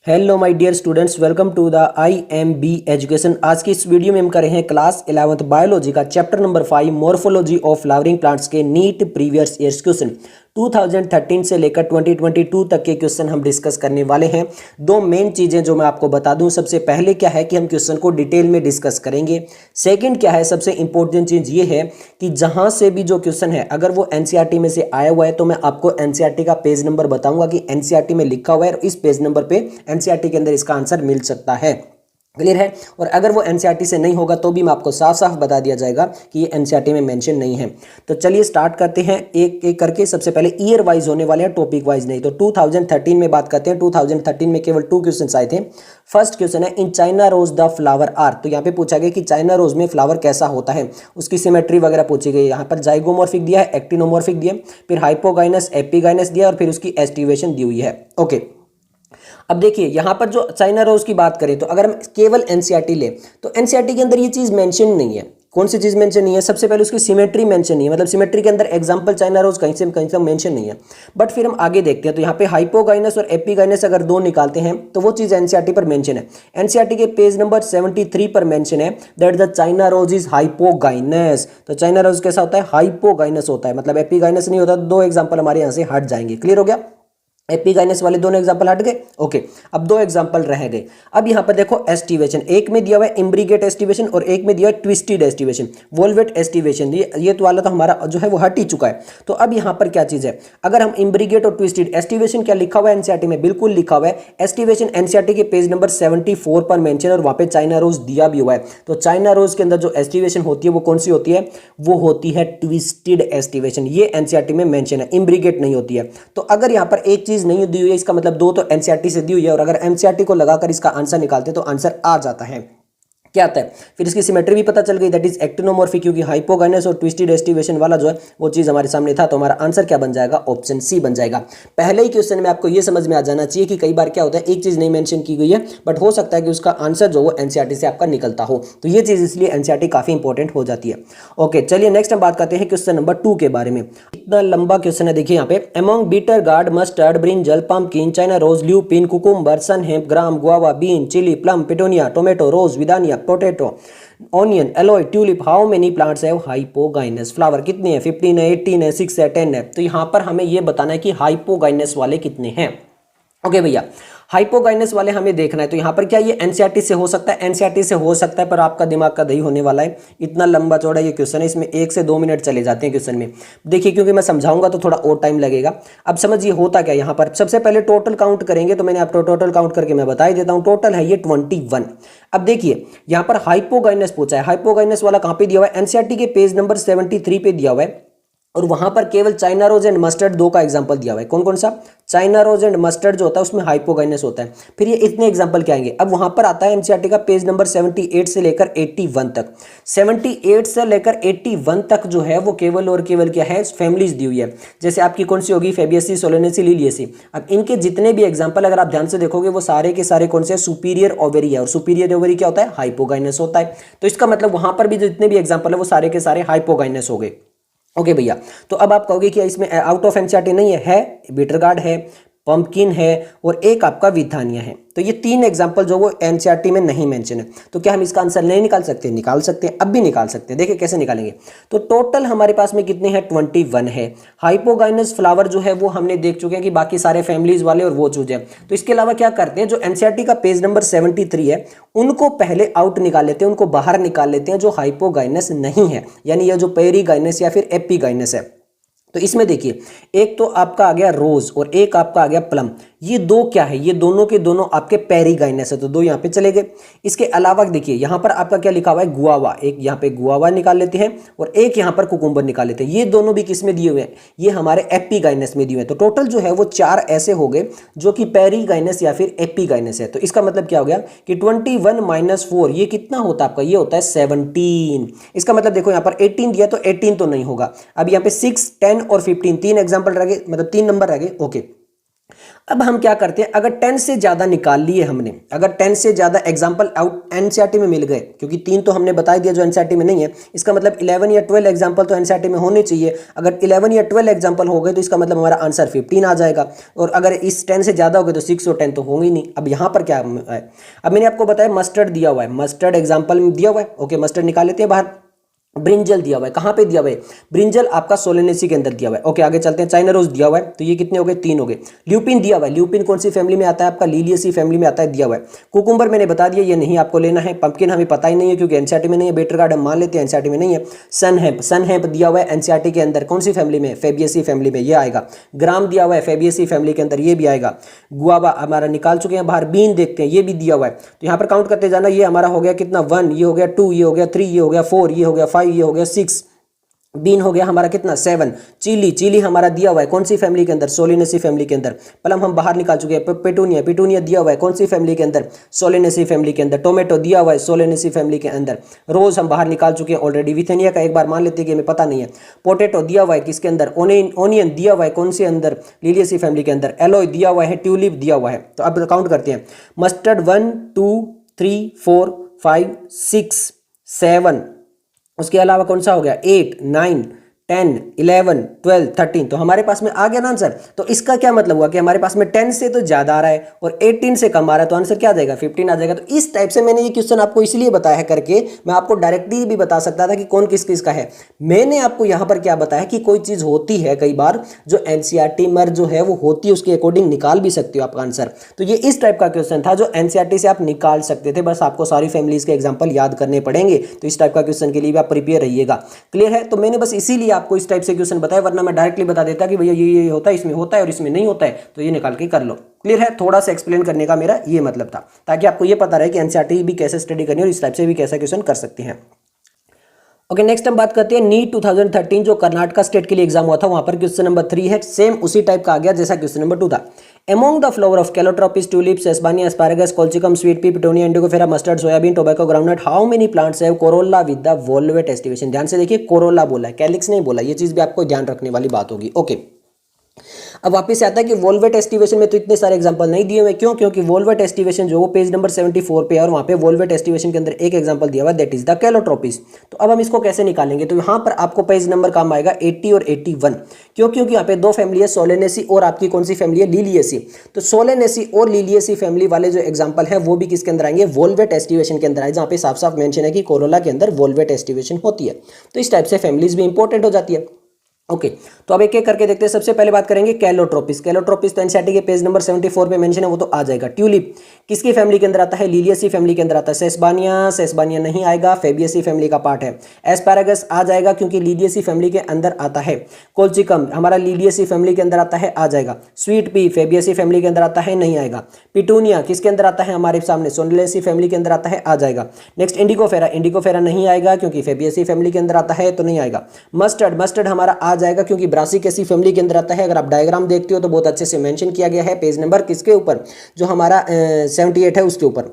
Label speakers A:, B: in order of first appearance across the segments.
A: Hello my dear students, welcome to the IMB education. आज की इस वीडियो में हम कर रहे हैं क्लास 11th बायोलॉजी का chapter number 5 morphology of flowering plants के नीट प्रीवियस ईयर्स क्वेश्चन 2013 से लेकर 2022 तक के क्वेश्चन हम डिस्कस करने वाले हैं। दो मेन चीज़ें जो मैं आपको बता दूं, सबसे पहले क्या है कि हम क्वेश्चन को डिटेल में डिस्कस करेंगे। सेकंड क्या है, सबसे इंपॉर्टेंट चीज़ ये है कि जहां से भी जो क्वेश्चन है अगर वो NCERT में से आया हुआ है तो मैं आपको NCERT का पेज नंबर बताऊंगा कि NCERT में लिखा हुआ है और इस पेज नंबर पे NCERT के अंदर इसका आंसर मिल सकता है। क्लियर है। और अगर वो NCERT से नहीं होगा तो भी मैं आपको साफ साफ बता दिया जाएगा कि ये NCERT में मेंशन नहीं है। तो चलिए स्टार्ट करते हैं एक एक करके। सबसे पहले ईयर वाइज होने वाले हैं, टॉपिक वाइज नहीं। तो 2013 में बात करते हैं। 2013 में केवल 2 क्वेश्चन आए थे। फर्स्ट क्वेश्चन है, in China rose the flower are. तो यहाँ पे पूछा गया कि चाइना रोज में फ्लावर कैसा होता है, उसकी सिमेट्री वगैरह पूछी गई। यहाँ पर जाइगोमॉर्फिक दिया है, एक्टिनोमॉर्फिक दिया, फिर हाइपोगाइनस, एपिगाइनस दिया और फिर उसकी एस्टिवेशन दी हुई है। ओके, अब देखिए यहाँ पर जो चाइना रोज की बात करें तो अगर हम केवल NCERT ले तो NCERT के अंदर ये चीज मेंशन नहीं है। कौन सी चीज मेंशन नहीं है? सबसे पहले उसकी सिमेट्री मेंशन नहीं है, मतलब सिमेट्री के अंदर एग्जांपल चाइना रोज कहीं से मेंशन नहीं है। बट फिर हम आगे देखते हैं तो यहाँ पे हाइपोगाइनस और एपिगाइनस अगर दो निकालते हैं तो वो चीज NCERT पर मेंशन है। NCERT के पेज नंबर 73 पर मेंशन है that the China rose is hypogynous. तो चाइना रोज कैसा होता है? हाइपोगाइनस होता है, मतलब एपिगाइनस नहीं होता। दो एग्जाम्पल हमारे यहाँ से हट जाएंगे। क्लियर हो गया? एपिगाइनस वाले दोनों एग्जांपल हट गए। ओके, अब दो एग्जांपल रह गए। अब यहाँ पर देखो एस्टिवेशन, एक में दिया हुआ है इम्ब्रिगेट एस्टिवेशन और एक में दिया है ट्विस्टेड एस्टिवेशन, वोल्वेट एस्टिवेशन। ये तो वाला तो हमारा जो है वो हट ही चुका है। तो अब यहाँ पर क्या चीज़ है, अगर हम इम्ब्रिगेट और ट्विस्टेड एस्टिवेशन, क्या लिखा हुआ है NCERT में? बिल्कुल लिखा हुआ है। एस्टिवेशन NCERT के पेज नंबर 74 पर मेंशन और वहाँ पे चाइना रोज दिया भी हुआ है। तो चाइना रोज के अंदर जो एस्टिवेशन होती है वो कौन सी होती है? वो होती है ट्विस्टेड एस्टिवेशन। ये NCERT में मेंशन है, इम्ब्रिगेट नहीं होती है। तो अगर यहाँ पर एक चीज नहीं दी हुई है, इसका मतलब दो तो NCERT से दी हुई है और अगर NCERT को लगाकर इसका आंसर निकालते तो आंसर आ जाता है। क्या आता है? फिर इसकी सिमेट्री भी पता चल गई, दैट इज एक्टिनोमॉर्फिक, क्योंकि हाइपोगाइनस और ट्विस्टेड एस्टिवेशन वाला जो है वो चीज हमारे सामने था। तो हमारा आंसर क्या बन जाएगा? ऑप्शन सी बन जाएगा। पहले ही क्वेश्चन में आपको ये समझ में आ जाना चाहिए कि कई बार क्या होता है, एक चीज नहीं मेंशन की गई है बट हो सकता है कि उसका आंसर जो वो NCERT से आपका निकलता हो। तो ये चीज इसलिए NCERT काफी इंपॉर्टेंट हो जाती है। ओके, चलिए नेक्स्ट हम बात करते हैं क्वेश्चन नंबर 2 के बारे में। इतना लंबा क्वेश्चन है, देखिए यहाँ पे। Among bitter gourd, mustard, brinjal, pumpkin, China rose, lupin, cucumber, sunhemp, gram, guava, bean, chili, plum, petunia, tomato, rose, withania, potato, onion, aloe, tulip, how many plants have hypogynous flower? कितने हैं? 15 है, 18 है, 6 है, 10 है। तो यहाँ पर हमें ये बताना है कि हाइपोगाइनस वाले कितने हैं। ओके भैया, हाइपोगाइनस वाले हमें देखना है। तो यहाँ पर क्या ये NCERT से हो सकता है? NCERT से हो सकता है, पर आपका दिमाग का दही होने वाला है। इतना लंबा चौड़ा ये क्वेश्चन है, इसमें 1 से 2 मिनट चले जाते हैं क्वेश्चन में। देखिए, क्योंकि मैं समझाऊंगा तो थोड़ा और टाइम लगेगा। अब समझिए होता क्या यहाँ पर। सबसे पहले टोटल काउंट करेंगे, तो मैंने आपको टोटल काउंट करके मैं बता ही देता हूँ। टोटल है ये 21। अब देखिए यहाँ पर हाइपोगाइनस पूछा है। हाइपोगाइनस वाला कहाँ पे दिया हुआ है? NCERT के पेज नंबर 73 पे दिया हुआ है और वहां पर केवल चाइना रोज एंड मस्टर्ड दो का एग्जांपल दिया हुआ है। कौन कौन सा? चाइना रोज एंड मस्टर्ड जो होता है उसमें हाइपोगाइनस होता है। फिर ये इतने एग्जांपल क्या आएंगे? अब वहां पर आता है NCERT का पेज नंबर 78 से लेकर 81 तक। 78 से लेकर 81 तक जो है वो केवल और केवल क्या है? फैमिलीज दी हुई है। जैसे आपकी कौन सी होगी? फेबियसी, सोलेनेसी, लिलियसी। अब इनके जितने भी एग्जाम्पल अगर आप ध्यान से देखोगे वो सारे के सारे कौन से? सुपीरियर ओवेरी है। और सुपीरियर ओवेरी क्या होता है? हाइपोगाइनस होता है। तो इसका मतलब वहां पर भी जितने भी एग्जाम्पल है वो सारे के सारे हाइपोगाइनस हो गए। ओके भैया, तो अब आप कहोगे कि इसमें आउट ऑफ NCERT नहीं है बीटर गार्ड है, पंपकिन है और एक आपका विथानिया है। तो ये 3 एग्जांपल जो वो NCERT में नहीं मेंशन है। तो क्या हम इसका आंसर नहीं निकाल सकते? निकाल सकते हैं, अब भी निकाल सकते हैं। देखिए कैसे निकालेंगे। तो टोटल हमारे पास में कितने हैं? 21 है। हाइपोगाइनस फ्लावर जो है वो हमने देख चुके हैं कि बाकी सारे फैमिलीज वाले और वो चूज है। तो इसके अलावा क्या करते हैं, जो NCERT का पेज नंबर 73 है उनको पहले आउट निकाल लेते हैं, उनको बाहर निकाल लेते हैं जो हाइपोगाइनस नहीं है, यानी ये जो पेरीगाइनस या फिर एपिगाइनस है। तो इसमें देखिए, एक तो आपका आ गया रोज और एक आपका आ गया प्लम। ये दो क्या है? ये दोनों के दोनों आपके पेरीगाइनस है, तो दो यहाँ पे चले गए। इसके अलावा देखिए यहाँ पर आपका क्या लिखा हुआ है? गुआवा। एक यहाँ पे गुआवा निकाल लेते हैं और एक यहाँ पर कुकुम्बर निकाल लेते हैं। ये दोनों भी किस में दिए हुए हैं? ये हमारे एपिगाइनस में दिए हुए हैं। तो टोटल जो है वो 4 ऐसे हो गए जो कि पेरीगाइनस या फिर एपिगाइनस है। तो इसका मतलब क्या हो गया कि 21 - 4 ये कितना होता है आपका? ये होता है 17। इसका मतलब देखो यहाँ पर 18 दिया तो 18 तो नहीं होगा। अब यहाँ पे 6, 10 और 15 3 एग्जाम्पल रह गए, मतलब 3 नंबर रह गए। ओके, अब हम क्या करते हैं, अगर 10 से ज़्यादा निकाल लिए हमने, अगर 10 से ज़्यादा एग्जाम्पल आउट एनसीईआरटी में मिल गए, क्योंकि 3 तो हमने बता दिया जो एनसीईआरटी में नहीं है, इसका मतलब 11 या 12 एग्जाम्पल तो एनसीईआरटी में होने चाहिए। अगर 11 या 12 एग्जाम्पल हो गए तो इसका मतलब हमारा आंसर 15 आ जाएगा, और अगर इस 10 से ज़्यादा हो गए तो 6 और 10 तो होंगे ही नहीं। अब यहाँ पर क्या है, अब मैंने आपको बताया मस्टर्ड दिया हुआ है, मस्टर्ड एग्जाम्पल में दिया हुआ है, ओके मस्टर्ड निकाल लेते हैं बाहर। ब्रिंजल दिया हुआ है, कहाँ पे दिया हुआ है, ब्रिंजल आपका सोलेनेसी के अंदर दिया हुआ है। ओके आगे चलते हैं, चाइना रोज दिया हुआ है, तो ये कितने हो गए, 3 हो गए। ल्यूपिन दिया हुआ है, ल्यूपिन कौन सी फैमिली में आता है, आपका लिलियेसी फैमिली में आता है, दिया हुआ है। कुकुम्बर मैंने बता दिया, ये नहीं आपको लेना है। पंपकिन हमें पता ही नहीं है क्योंकि एनसीईआरटी में नहीं है, बेटर गार्ड हम मान लेते हैं एनसीईआरटी में नहीं है। सन हैम्प दिया हुआ है एनसीईआरटी के अंदर, कौन सी फैमिली में, फेबियेसी फैमिली में, ये आएगा। ग्राम दिया हुआ है फेबियेसी फैमिली के अंदर, ये भी आएगा। गुआवा हमारा निकाल चुके हैं बाहर। बीन देखते हैं, ये भी दिया हुआ है, तो यहाँ पर काउंट करते जाना। ये हमारा हो गया कितना, 1, ये हो गया 2, ये हो गया 3, ये हो गया 4, ये हो गया 5, ये हो गया 6। बीन हो गया हमारा कितना, 7। चिली हमारा दिया हुआ है कौन सी फैमिली के अंदर, सोलिनेसी फैमिली के अंदर। प्लम हम बाहर निकाल चुके हैं। पेटूनिया दिया हुआ है कौन सी फैमिली के अंदर, सोलिनेसी फैमिली के अंदर। टोमेटो दिया हुआ है सोलिनेसी फैमिली के अंदर। रोज हम बाहर निकाल चुके हैं ऑलरेडी। विथेनिया का एक बार मान लेते हैं कि हमें पता नहीं है। पोटैटो दिया हुआ है किसके अंदर, ओनियन दिया हुआ है कौन से अंदर, लिलियेसी फैमिली के अंदर। एलोय दिया हुआ है, ट्यूलिप दिया हुआ है। तो अब काउंट करते हैं, मस्टर्ड 1 2 3 4 5 6 7, उसके अलावा कौन सा हो गया, 8 9 10 11 12 13। तो हमारे पास में आ गया ना आंसर। तो इसका क्या मतलब हुआ कि हमारे पास में 10 से तो ज्यादा आ रहा है और 18 से कम आ रहा है, तो आंसर क्या आ जाएगा, 15 आ जाएगा। तो इस टाइप से मैंने ये क्वेश्चन आपको इसलिए बताया है करके, मैं आपको डायरेक्टली भी बता सकता था कि कौन किस किस का है। मैंने आपको यहाँ पर क्या बताया कि कोई चीज होती है कई बार जो एनसीईआरटी में जो है वो होती है, उसके अकॉर्डिंग निकाल भी सकते हो आपका आंसर। तो ये इस टाइप का क्वेश्चन था जो एनसीईआरटी से आप निकाल सकते थे, बस आपको सारी फैमिलीज के एग्जाम्पल याद करने पड़ेंगे। तो इस टाइप का क्वेश्चन के लिए भी आप प्रिपेयर रहिएगा। क्लियर है, तो मैंने बस इसीलिए आपको इस टाइप से क्वेश्चन बताया, वरना मैं डायरेक्टली बता देता कि भैया ये होता है, इसमें होता है और इसमें नहीं होता है, तो ये निकाल के कर लो। क्लियर है, थोड़ा सा एक्सप्लेन करने का मेरा ये मतलब था, ताकि आपको ये पता रहे कि एनसीईआरटी भी कैसे स्टडी करनी है और इस टाइप से भी कैसा क्वेश्चन कर सकते हैं। ओके नेक्स्ट हम बात करते हैं नीट 2013 जो कर्नाटका स्टेट के लिए एग्जाम हुआ था, वहां पर क्वेश्चन नंबर 3 है, सेम उसी टाइप का आ गया जैसा क्वेश्चन नंबर 2 था। Among the flower of calotropis, tulips, sesbania, asparagus, colchicum, sweet pea, petunia, indigofera, mustard, soybean, tobacco, groundnut, how many plants have corolla with the volvate estivation? ध्यान से देखिए, Corolla बोला है, कैलिक्स नहीं बोला, ये चीज भी आपको ध्यान रखने वाली बात होगी। ओके अब वापस से आता है कि वोल्वेट एस्टिवेशन में तो इतने सारे एग्जांपल नहीं दिए हुए, क्यों, क्योंकि वोल्वेट एस्टिवेशन जो वो पेज नंबर 74 पे है और वहाँ पे वोल्वेट एस्टिवेशन के अंदर एक एग्जांपल दिया हुआ है, दैट इज द कैलोट्रोपिस। तो अब हम इसको कैसे निकालेंगे, तो यहाँ पर आपको पेज नंबर काम आएगा 80 और 81, क्यों, क्योंकि यहाँ पे दो फैमिली है, सोलेनेसी और आपकी कौन सी फैमिली है, लिलियेसी। तो सोलेनेसी और लिलियेसी फैमिली वाले जो एग्जाम्पल है वो भी किसके अंदर आएंगे, वोल्वेट एस्टिवेशन के अंदर आए, जहाँ पे साफ साफ मेंशन है कि कोरोला के अंदर वोल्वेट एस्टिवेशन होती है। तो इस टाइप से फैमिलीज भी इंपॉर्टेंट हो जाती है। ओके तो अब एक एक करके देखते हैं। सबसे पहले बात करेंगे कैलोट्रोपिस। कैलोट्रोपिस तो एनसीईआरटी के पेज नंबर 74 पे मेंशन है, वो तो आ जाएगा। ट्यूलिप किसकी फैमिली के अंदर आता है, लिलियेसी फैमिली के अंदर आता है। सेस्बानिया नहीं आएगा, फेबियेसी फैमिली का पार्ट है। एस्पैरागस आ जाएगा क्योंकि लिलियेसी फैमिली के अंदर आता है। कोल्चिकम हमारा लिलियेसी फैमिली के अंदर आता है, आ जाएगा। स्वीट पी फेबियेसी फैमिली के अंदर आता है, नहीं आएगा। पिटूनिया किसके अंदर आता है, हमारे सामने सोलेनेसी फैमिली के अंदर आता है, आ जाएगा। नेक्स्ट इंडिगोफेरा नहीं आएगा क्योंकि फेबियेसी फैमिली के अंदर आता है, तो नहीं आएगा। मस्टर्ड हमारा आ जाएगा क्योंकि ब्रासिकेसी फैमिली के अंदर आता है। अगर आप डायग्राम देखते हो तो बहुत अच्छे से मेंशन किया गया है, पेज नंबर किसके ऊपर, जो हमारा 78 है उसके ऊपर।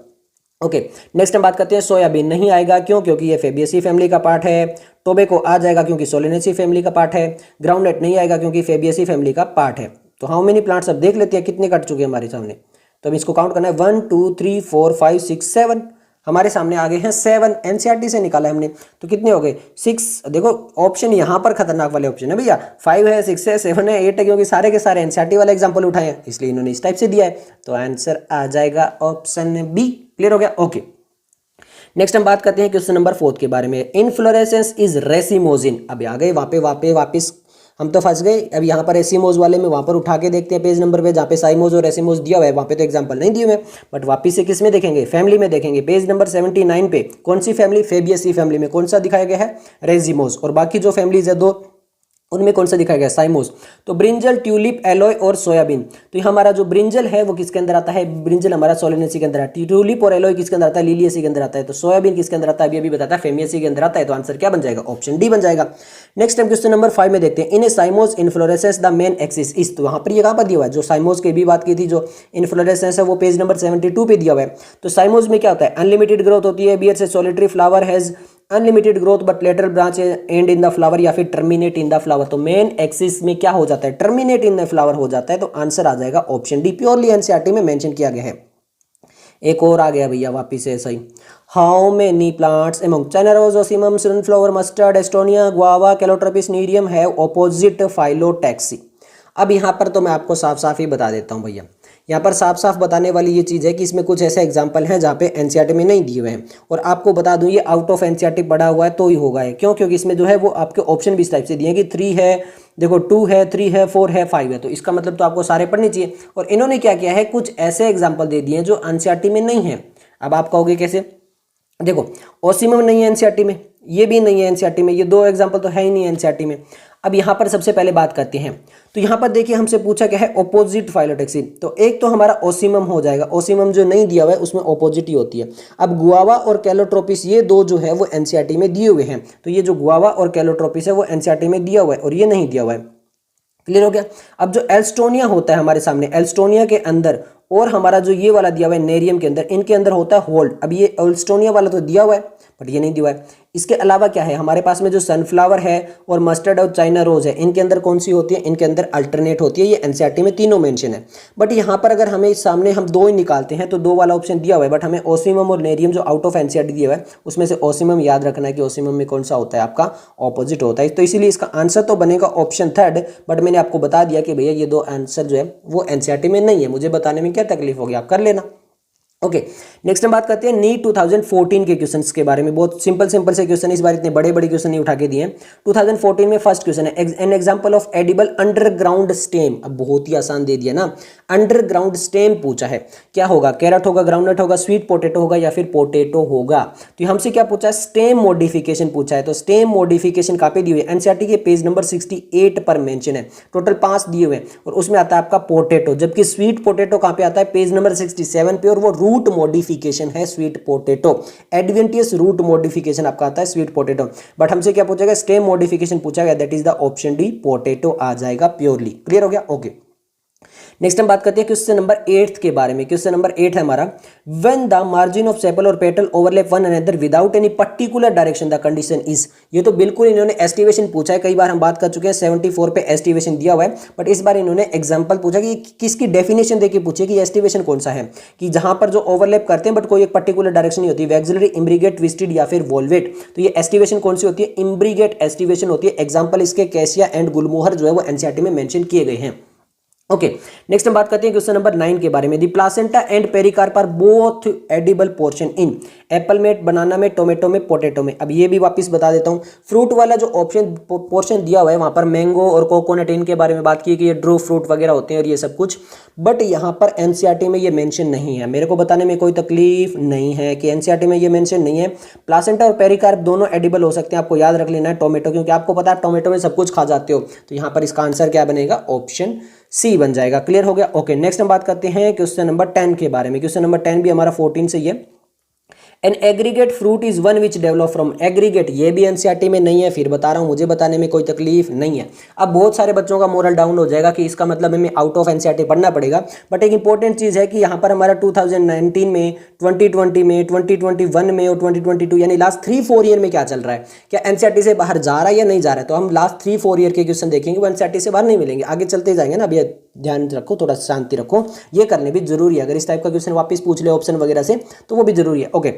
A: ओके नेक्स्ट हम बात करते हैं सोयाबीन। नहीं आएगा, क्यों, क्योंकि ये फेबियेसी फैमिली का पार्ट है। टोबैको आ जाएगा क्योंकि सोलेनेसी फैमिली का पार्ट है। ग्राउंडनट नहीं आएगा क्योंकि फेबियेसी फैमिली का पार्ट है। तो हाउ मेनी प्लांट्स अब देख लेते हैं कितने कट चुके हैं हमारे सामने। तो अब इसको काउंट करना है, 1 2 3 4 5 6 7 हमारे सामने आ गए हैं 7। एनसीईआरटी से निकाला है हमने, तो कितने हो गए 6। देखो ऑप्शन यहाँ पर खतरनाक वाले ऑप्शन है भैया, 5 है, 6 है, 7 है, 8 है, क्योंकि सारे के सारे एनसीईआरटी वाले एग्जाम्पल उठाए हैं, इसलिए इन्होंने इस टाइप से दिया है। तो आंसर आ जाएगा ऑप्शन बी। क्लियर हो गया। ओके नेक्स्ट हम बात करते हैं क्वेश्चन नंबर 4 के बारे में। Inflorescence is racemose. अब आ गए वापस हम तो फंस गए। अब यहाँ पर एसीमोज वाले में वहाँ पर उठा के देखते हैं पेज नंबर पे, जहाँ पे साइमोज और एसीमोज दिया हुआ है, वहाँ पे तो एग्जांपल नहीं दिए हुए, बट वापिस से किस में देखेंगे, फैमिली में देखेंगे। पेज नंबर 79 पे कौन सी फैमिली, फेबियेसी फैमिली में कौन सा दिखाया गया है, रेजिमोज। और बाकी जो फैमिलीज है दो, उनमें कौन सा दिखाया गया, साइमोस। तो ब्रिंजल, ट्यूलिप, एलोय और सोयाबीन। तो हमारा जो ब्रिंजल है वो किसके अंदर आता है, ब्रिंजल हमारा सोलेनेसी के अंदर आता है। ट्यूलिप और एलोय किसके अंदर आता है, लिलियेसी के अंदर आता है। तो सोयाबीन किसके अंदर आता है, अभी बताता है, फेबियेसी के अंदर आता है। तो आंसर क्या बन जाएगा, ऑप्शन डी बन जाएगा। नेक्स्ट हम क्वेश्चन नंबर 5 में देखते हैं। In a cymose inflorescence the main axis is. तो वहाँ पर ये कहाँ पर दिया हुआ है, जो साइमोस की भी बात की थी, जो इनफ्लोरेसेंस है वो पेज नंबर 72 पे दिया हुआ है। तो साइमोस में क्या होता है, अनलिमिटेड ग्रोथ होती है, बियर से solitary flower has unlimited growth but later branch and in the flower या फिर टर्मिनेट इन द फ्लावर। तो मेन एक्सिस में क्या हो जाता है, टर्मिनेट इन द फ्लावर हो जाता है। तो आंसर आ जाएगा ऑप्शन डी, प्योरली एनसीईआरटी में मेंशन किया गया है। एक और आ गया भैया वापिस से सही। How many plants among China rose, ocimum, sunflower, mustard, alstonia, guava, calotropis nerium have opposite phyllotaxy. अब यहाँ पर तो मैं आपको साफ साफ ही बता देता हूँ भैया, यहाँ पर साफ साफ बताने वाली ये चीज़ है कि इसमें कुछ ऐसे एग्जाम्पल हैं जहाँ पे एनसीईआरटी में नहीं दिए हुए हैं। और आपको बता दूँ ये आउट ऑफ एनसीईआरटी पढ़ा हुआ है तो ही होगा है, क्यों? क्योंकि इसमें जो है वो आपके ऑप्शन भी इस टाइप से दिए हैं कि 3 है, देखो 2 है, 3 है, 4 है, 5 है। तो इसका मतलब तो आपको सारे पढ़ने चाहिए। और इन्होंने क्या किया है, कुछ ऐसे एग्जाम्पल दे दिए हैं जो एनसीईआरटी में नहीं है। अब आप कहोगे कैसे? देखो ओसिमम नहीं है एनसीईआरटी में, ये भी नहीं है एनसीईआरटी में, ये 2 एग्जाम्पल तो है ही नहीं एनसीईआरटी में। अब यहाँ पर सबसे पहले बात करते हैं, तो यहाँ पर देखिए हमसे पूछा क्या है, ऑपोजिट फाइलोटैक्सी। तो एक तो हमारा ओसिमम हो जाएगा, ओसिमम जो नहीं दिया हुआ है उसमें ऑपोजिट ही होती है। अब गुआवा और कैलोट्रोपिस ये 2 जो है वो एनसीईआरटी में दिए हुए हैं। तो ये जो गुआवा और कैलोट्रोपिस है वो एनसीईआरटी में दिया हुआ है और ये नहीं दिया हुआ है। क्लियर हो गया? अब जो एल्स्टोनिया होता है हमारे सामने, एल्स्टोनिया के अंदर और हमारा जो ये वाला दिया हुआ है नेरियम के अंदर, इनके अंदर होता है होल्ड। अब ये एल्स्टोनिया वाला तो दिया हुआ है बट ये नहीं दिया हुआ है। इसके अलावा क्या है हमारे पास में, जो सनफ्लावर है और मस्टर्ड और चाइना रोज है, इनके अंदर कौन सी होती है, इनके अंदर अल्टरनेट होती है। ये एनसीईआरटी में तीनों मेंशन है। बट यहाँ पर अगर हमें सामने हम 2 ही निकालते हैं तो 2 वाला ऑप्शन दिया हुआ है, बट हमें ओसिमम और नेरियम जो आउट ऑफ एनसीईआरटी दिया हुआ है उसमें से ओसिमम याद रखना है कि ओसिमम में कौन सा होता है, आपका ऑपोजिट होता है। तो इसीलिए इसका आंसर तो बनेगा ऑप्शन 3, बट मैंने आपको बता दिया कि भैया ये 2 आंसर जो है वो एनसीईआरटी में नहीं है। मुझे बताने में क्या तकलीफ होगी, आप कर लेना। ओके, नेक्स्ट हम बात करते हैं नीट 2014 के क्वेश्चंस के बारे में। बहुत सिंपल से क्वेश्चन, इस बार इतने बड़े क्वेश्चन नहीं उठा के दिए हैं। 2014 में फर्स्ट क्वेश्चन है, an example of edible underground stem. अब बहुत ही आसान दे दिया ना, अंडरग्राउंड स्टेम पूछा है, क्या होगा, कैरट होगा, ग्राउंडनट होगा, स्वीट पोटैटो होगा या फिर पोटैटो होगा। तो हमसे क्या पूछा है, स्टेम मॉडिफिकेशन पूछा है। तो स्टेम मॉडिफिकेशन कहाँ पे दी हुई है, एनसीईआरटी के पेज नंबर 68 पर मेंशन है। टोटल 5 दिए हुए हैं और उसमें आता है आपका पोटैटो, जबकि स्वीट पोटैटो कहाँ पे आता है, पेज नंबर 67 पे, और वो रूट मॉडिफिकेशन है sweet potato. Adventitious root modification आपका आता है स्वीट पोटैटो। बट हमसे क्या पूछेगा, स्टेम मॉडिफिकेशन पूछा गया, that is the option D, potato आ जाएगा प्योरली। क्लियर हो गया? ओके, नेक्स्ट हम बात करते हैं क्वेश्चन नंबर 8 के बारे में। क्वेश्चन नंबर 8 है हमारा, when the margin of sepal और petal overlap one another without any particular direction the condition is. ये तो बिल्कुल इन्होंने एस्टिवेशन पूछा है, कई बार हम बात कर चुके हैं, 74 पे एस्टिवेशन दिया हुआ है, बट इस बार इन्होंने एग्जांपल पूछा कि किसकी डेफिनेशन देके पूछे कि एस्टिवेशन कौन सा है, कि जहां पर जो ओवरलैप करते हैं बट कोई एक पर्टिकुलर डायरेक्शन नहीं होती, वैक्सिलरी, इम्ब्रिगेट, ट्विस्टेड या फिर वोल्वेट। तो ये एस्टिवेशन कौन सी होती है, इम्ब्रिगेट एस्टिवेशन होती है। एग्जाम्पल इसके कैसिया एंड गुलमोहर जो है वो एनसीईआरटी में मेंशन किए गए हैं। ओके, नेक्स्ट हम बात करते हैं क्वेश्चन नंबर 9 के बारे में। The placenta and pericarp are both edible portion in apple में, बनाना में, टोमेटो में, पोटैटो में। अब ये भी वापस बता देता हूँ, फ्रूट वाला जो ऑप्शन पोर्शन दिया हुआ है वहाँ पर मैंगो और कोकोनट इनके बारे में बात की कि ये ड्रो फ्रूट वगैरह होते हैं और ये सब कुछ, बट यहाँ पर एनसीईआरटी में ये मेंशन नहीं है। मेरे को बताने में कोई तकलीफ नहीं है कि एनसीईआरटी में ये मेंशन नहीं है। प्लासेंटा और पेरिकार्प दोनों एडिबल हो सकते हैं, आपको याद रख लेना है टोमेटो, क्योंकि आपको पता है टोमेटो में सब कुछ खा जाते हो। तो यहाँ पर इसका आंसर क्या बनेगा, ऑप्शन सी बन जाएगा। क्लियर हो गया? ओके, नेक्स्ट हम बात करते हैं क्वेश्चन नंबर 10 के बारे में। क्वेश्चन नंबर 10 भी हमारा 14 से ही है। An aggregate fruit is one which develop from aggregate, ये भी एनसीईआरटी में नहीं है, फिर बता रहा हूँ, मुझे बताने में कोई तकलीफ नहीं है। अब बहुत सारे बच्चों का मोरल डाउन हो जाएगा कि इसका मतलब हमें आउट ऑफ एनसीईआरटी पढ़ना पड़ेगा, बट एक इंपॉर्टेंट चीज़ है कि यहाँ पर हमारा 2019 में, 2020 में, 2021 में और 2022 यानी लास्ट 3-4 ईयर में क्या चल रहा है, क्या एनसीईआरटी से बाहर जा रहा है या नहीं जा रहा है। तो हम लास्ट 3-4 ईयर के क्वेश्चन देखेंगे, वो एनसीईआरटी से बाहर नहीं मिलेंगे, आगे चलते जाएंगे ना। अभी ध्यान रखो, थोड़ा शांति रखो, ये करने भी जरूरी है। अगर इस टाइप का क्वेश्चन वापस पूछ ले ऑप्शन वगैरह से तो वो भी जरूरी है। ओके,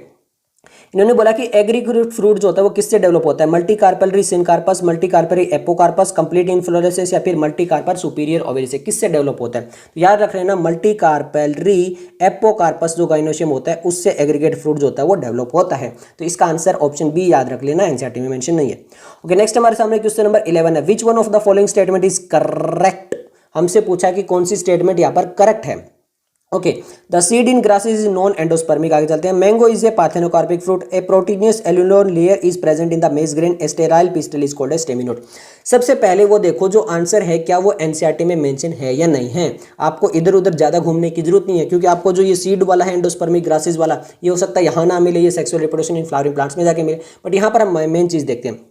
A: इन्होंने बोला कि एग्रीगेट फ्रूट जो होता है वो किससे डेवलप होता है, multi carpellary syncarpous, multi carpellary apocarpous, complete inflorescence या फिर मल्टी कार्पर सुपीरियर ओवरी से, किससे डेवलप होता है। तो याद रख लेना, मल्टी कार्पेलरी एपोकार्पस जो गाइनोशियम होता है उससे एग्रीगेट फ्रूट जो होता है वो डेवलप होता है। तो इसका आंसर ऑप्शन बी याद रख लेना, एनसीईआरटी में मेंशन नहीं है। ओके, नेक्स्ट हमारे सामने क्वेश्चन नंबर 11 है, which one of the following statement is correct. हमसे पूछा कि कौन सी स्टेटमेंट यहाँ पर करेक्ट है। Okay, the seed in grasses is non endospermic. आगे चलते हैं, mango is a parthenocarpic fruit, a proteinaceous aleurone layer is present in the maize grain, sterile pistil is called a staminode. सबसे पहले वो देखो जो आंसर है क्या वो एनसीईआरटी में मेंशन है या नहीं है। आपको इधर उधर ज्यादा घूमने की जरूरत नहीं है, क्योंकि आपको जो ये सीड वाला है एंडोस्पर्मिक ग्रासेस वाला, ये हो सकता है यहाँ ना मिले, ये sexual reproduction in flowering plants में जाके मिले, बट यहाँ पर हम मेन चीज देखते हैं।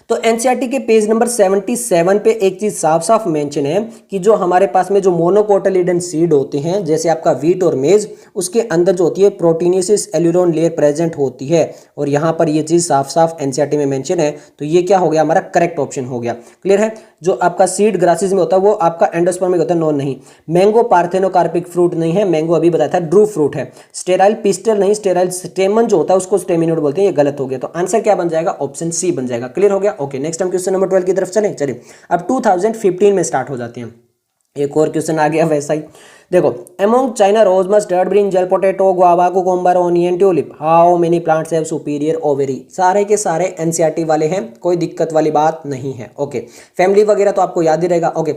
A: तो एनसीईआरटी के पेज नंबर 77 पे एक चीज साफ साफ मेंशन है कि जो हमारे पास में जो मोनोकोटिलिडन सीड होते हैं जैसे आपका वीट और मेज, उसके अंदर जो होती है प्रोटीनेसिस एल्यूरोन लेयर प्रेजेंट होती है, और यहाँ पर ये चीज साफ साफ एनसीईआरटी में मेंशन है। तो ये क्या हो गया, हमारा करेक्ट ऑप्शन हो गया। क्लियर है। जो आपका सीड ग्रासेस में होता है वो आपका एंडोस्पर्मिक होता है, नॉन नहीं। मैंगो पार्थेनोकार्पिक फ्रूट नहीं है, मैंगो अभी बताया था ड्रू फ्रूट है। स्टेराइल पिस्टल नहीं, स्टेराइल स्टेमन जो होता है उसको स्टेमिनोड बोलते हैं, ये गलत हो गया। तो आंसर क्या बन जाएगा, ऑप्शन सी बन जाएगा। क्लियर हो गया। ओके, नेक्स्ट हम क्वेश्चन नंबर 12 की तरफ चलें। चलिए अब 2015 में स्टार्ट हो जाते हैं। एक और क्वेश्चन आ गया वैसा ही। देखो, among China rose mustard brinjal potato guava cucumber onion tulip how many plants have superior ovary. सारे के सारे एनसीईआरटी वाले हैं, कोई दिक्कत वाली बात नहीं है। ओके, फैमिली वगैरह तो आपको याद ही रहेगा। ओके,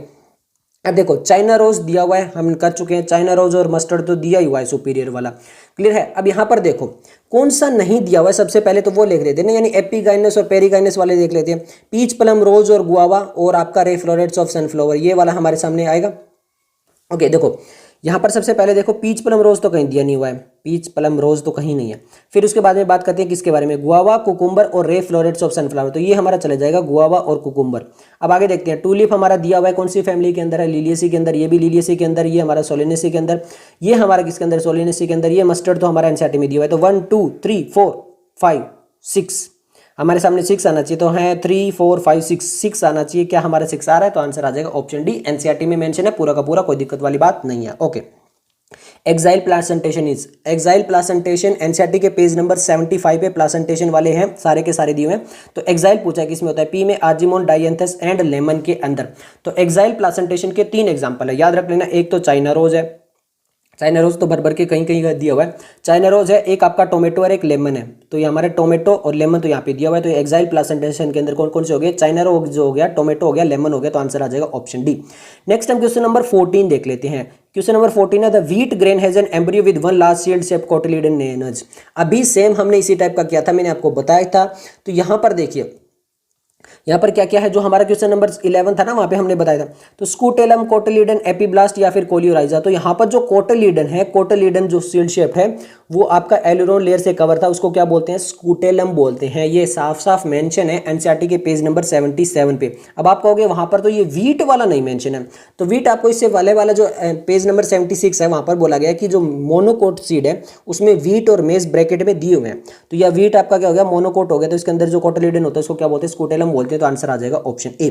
A: अब देखो चाइना रोज दिया हुआ है, हम कर चुके हैं। चाइना रोज और मस्टर्ड तो दिया ही हुआ है सुपीरियर वाला। क्लियर है। अब यहाँ पर देखो कौन सा नहीं दिया हुआ है, सबसे पहले तो वो लिख लेते हैं ना, यानी एपीगाइनस और पेरीगाइनस वाले देख लेते हैं। पीच प्लम रोज और गुआवा और आपका रे फ्लोरेट्स ऑफ सनफ्लावर, ये वाला हमारे सामने आएगा। ओके, देखो यहाँ पर सबसे पहले देखो पीच प्लम रोज तो कहीं दिया नहीं हुआ है, पीच प्लम रोज तो कहीं नहीं है। फिर उसके बाद में बात करते हैं किसके बारे में, गुआवा कुकुम्बर और रे फ्लोरेट्स ऑफ सनफ्लावर, तो ये हमारा चला जाएगा गुआवा और कुकुम्बर। अब आगे देखते हैं, टूलिप हमारा दिया हुआ है कौन सी फैमिली के अंदर है, लिलियेसी के अंदर, ये भी लिलियेसी के अंदर, ये हमारा सोलेनेसी के अंदर, ये हमारा किसके अंदर, सोलेनेसी के अंदर। ये मस्टर्ड तो हमारा एनसीईआरटी में दिया हुआ है। तो 1 2 3 4 5 6 हमारे सामने 6 आना चाहिए, तो है 3 4 5 6 आना चाहिए। क्या हमारा 6 आ रहा है, तो आंसर आ जाएगा ऑप्शन डी। एनसीईआरटी में मेंशन है पूरा का पूरा, कोई दिक्कत वाली बात नहीं है। Okay, axile placentation is, axile placentation NCERT के पेज नंबर 75 पे प्लासेंटेशन वाले हैं, सारे के सारे दिए हुए हैं। तो एक्साइल पूछा है किसमें होता है, पी में आर्जिमोन डायंथस एंड लेमन के अंदर। तो एक्साइल प्लासेंटेशन के 3 एग्जांपल है, याद रख लेना। एक तो चाइना रोज है, चाइना रोज तो भर भर के कहीं कहीं दिया हुआ है, चाइना रोज है। एक आपका टोमेटो और एक लेमन है, तो ये हमारे टोमेटो और लेमन तो यहाँ पे दिया हुआ है। तो एक्साइल प्लासेंटेशन के अंदर कौन कौन से हो गए, चाइना रोज जो हो गया, टोमेटो हो गया, लेमन हो गया, तो आंसर आ जाएगा ऑप्शन डी। नेक्स्ट हम क्वेश्चन नंबर 14 देख लेते हैं। क्वेश्चन नंबर 14 है, the wheat grain has an embryo with one large shield shape cotyledon known as. अभी सेम हमने इसी टाइप का किया था, मैंने आपको बताया था। तो यहाँ पर देखिए, यहाँ पर क्या क्या है, जो हमारा क्वेश्चन नंबर 11 था ना, वहाँ पे हमने बताया था। तो स्कूटेलम, कोटिलिडन, एपीब्लास्ट या फिर कोलियोराइजा। तो यहाँ पर जो कोटिलिडन है, कोटिलिडन जो शील्ड शेप है वो आपका एल्यूरोन लेयर से कवर था, उसको क्या बोलते हैं, स्कूटेलम बोलते हैं। ये साफ साफ मेंशन है एनसीईआरटी के पेज नंबर 77 पे। अब आप कहोगे वहाँ पर तो ये वीट वाला नहीं मेंशन है, तो वीट आपको इससे वाला जो पेज नंबर 76 है वहाँ पर बोला गया कि जो मोनोकोट सीड है उसमें वीट और मेज ब्रैकेट में दिए हुए हैं। तो यह वीट आपका क्या हो गया, मोनोकोट हो गया। तो इसके अंदर जो कोटिलिडन होता है उसको क्या बोलते हैं, स्कूटेलम बोलते हैं। तो आंसर आ जाएगा ऑप्शन ए।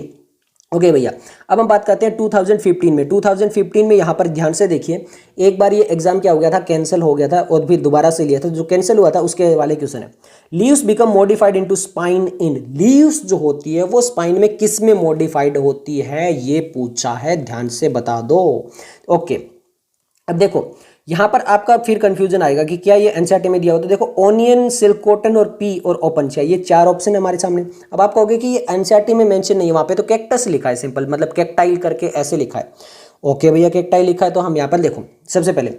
A: ओके भैया, अब हम बात करते हैं 2015 में। 2015 में यहाँ पर ध्यान से देखिए, एक बार ये एग्जाम क्या हो गया था, कैंसिल हो गया था और फिर दोबारा से लिया था। जो कैंसिल हुआ था उसके वाले क्वेश्चन है, leaves become modified into spine in. Leaves जो होती है वो स्पाइन में किस में मॉडिफाइड होती है, ये पूछा है, ध्यान से बता दो। ओके, अब देखो यहाँ पर आपका फिर कंफ्यूजन आएगा कि क्या ये एनसीईआरटी में दिया हुआ। तो देखो, ओनियन, सिल्क कॉटन और पी और ओपनशिया, ये 4 ऑप्शन है हमारे सामने। अब आप कहोगे कि ये एनसीईआरटी में मेंशन नहीं है, वहाँ पे तो कैक्टस लिखा है, सिंपल मतलब कैक्टाइल करके ऐसे लिखा है। ओके भैया, कैक्टाइल लिखा है, तो हम यहाँ पर देखो सबसे पहले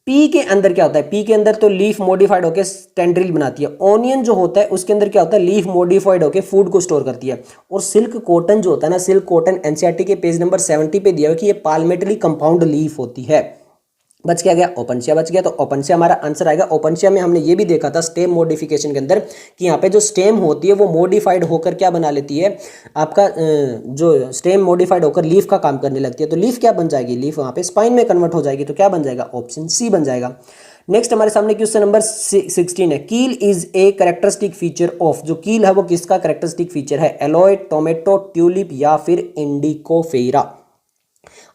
A: पी के अंदर क्या होता है, पी के अंदर तो लीफ मॉडिफाइड होकर टेंड्रिल बनाती है। ऑनियन जो होता है उसके अंदर क्या होता है, लीफ मॉडिफाइड होकर फूड को स्टोर करती है। और सिल्क कॉटन जो होता है ना, सिल्क कॉटन एनसीईआरटी के पेज नंबर 70 पे दिया हुआ कि ये पाल्मेटली कंपाउंड लीफ होती है। बच क्या गया, ओपनशिया बच गया। तो ओपनशिया हमारा आंसर आएगा। ओपनशिया में हमने ये भी देखा था स्टेम मॉडिफिकेशन के अंदर कि यहाँ पे जो स्टेम होती है वो मॉडिफाइड होकर क्या बना लेती है, आपका जो स्टेम मॉडिफाइड होकर लीफ का काम करने लगती है। तो लीफ क्या बन जाएगी, लीफ वहाँ पे स्पाइन में कन्वर्ट हो जाएगी। तो क्या बन जाएगा, ऑप्शन सी बन जाएगा। नेक्स्ट हमारे सामने क्वेश्चन नंबर 16 है, कील is a characteristic feature of. जो कील है वो किसका कैरेक्टरिस्टिक फीचर है, एलोय, टोमेटो, ट्यूलिप या फिर इंडिकोफेरा।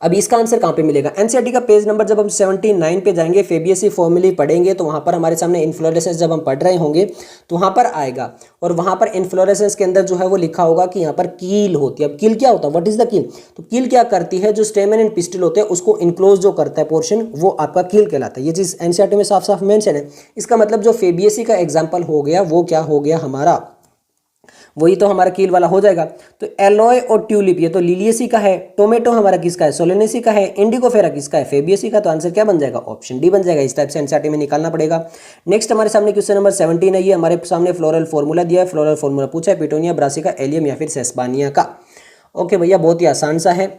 A: अब इसका आंसर कहाँ पे मिलेगा, एनसीईआरटी का पेज नंबर जब हम 79 पे जाएंगे, फेबियसी फॉर्मूले पढ़ेंगे, तो वहाँ पर हमारे सामने इन्फ्लोरेसेंस जब हम पढ़ रहे होंगे तो वहाँ पर आएगा। और वहाँ पर इन्फ्लोरेसेंस के अंदर जो है वो लिखा होगा कि यहाँ पर कील होती है। अब कील क्या होता है, व्हाट इज द कील। तो कील क्या करती है, जो स्टेमन एंड पिस्टिल होते हैं उसको इनक्लोज जो करता है पोर्शन, वो आपका कील कहलाता है। ये चीज़ एनसीईआरटी में साफ साफ मेंशन है। इसका मतलब जो फेबियसी का एग्जाम्पल हो गया वो क्या हो गया हमारा, वही तो हमारा कील वाला हो जाएगा। तो एलोय और ट्यूलिप ये तो लिलियेसी का है, टोमेटो हमारा किसका है, सोलेनेसी का है, इंडिकोफेरा किसका है, फेबियसी का। तो आंसर क्या बन जाएगा, ऑप्शन डी बन जाएगा। इस टाइप से एनसीईआरटी में निकालना पड़ेगा। नेक्स्ट हमारे सामने क्वेश्चन नंबर 17 है, ये हमारे सामने फ्लोरल फार्मूला दिया है। फ्लोरल फार्मूला पूछा है पिटोनिया, ब्रासिका, एलियम या फिर सेस्बानिया का। ओके भैया, बहुत ही आसान सा है।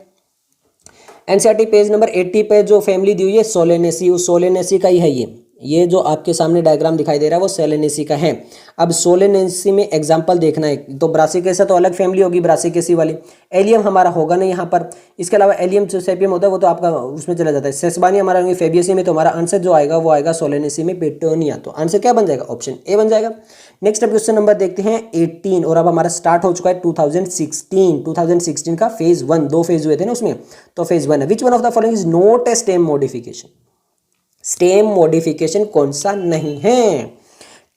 A: एनसीईआरटी पेज नंबर 80 पे जो फैमिली दी हुई है सोलेनेसी, उस सोलेनेसी का ही है ये। ये जो आपके सामने डायग्राम दिखाई दे रहा है वो सोलेनेसी का है। अब सोलेनेसी में एग्जांपल देखना है, तो ब्रासिकेसा तो अलग फैमिली होगी ब्रासिकेसी वाली। एलियम हमारा होगा नहीं यहाँ पर। इसके अलावा एलियम जो सेपियम होता है वो तो आपका उसमें चला जाता है। सेसबानी हमारा होंगे फेबियसी में, तो हमारा आंसर जो आएगा वो आएगा सोलेनेसी में पेटोनिया। तो आंसर क्या बन जाएगा? ऑप्शन ए बन जाएगा। नेक्स्ट अब क्वेश्चन नंबर देखते हैं 18, और अब हमारा स्टार्ट हो चुका है 2016 का फेज 1। 2 फेज हुए थे ना उसमें, तो फेज 1 है। Which one of the following is not a stem modification? Stem modification कौन सा नहीं है?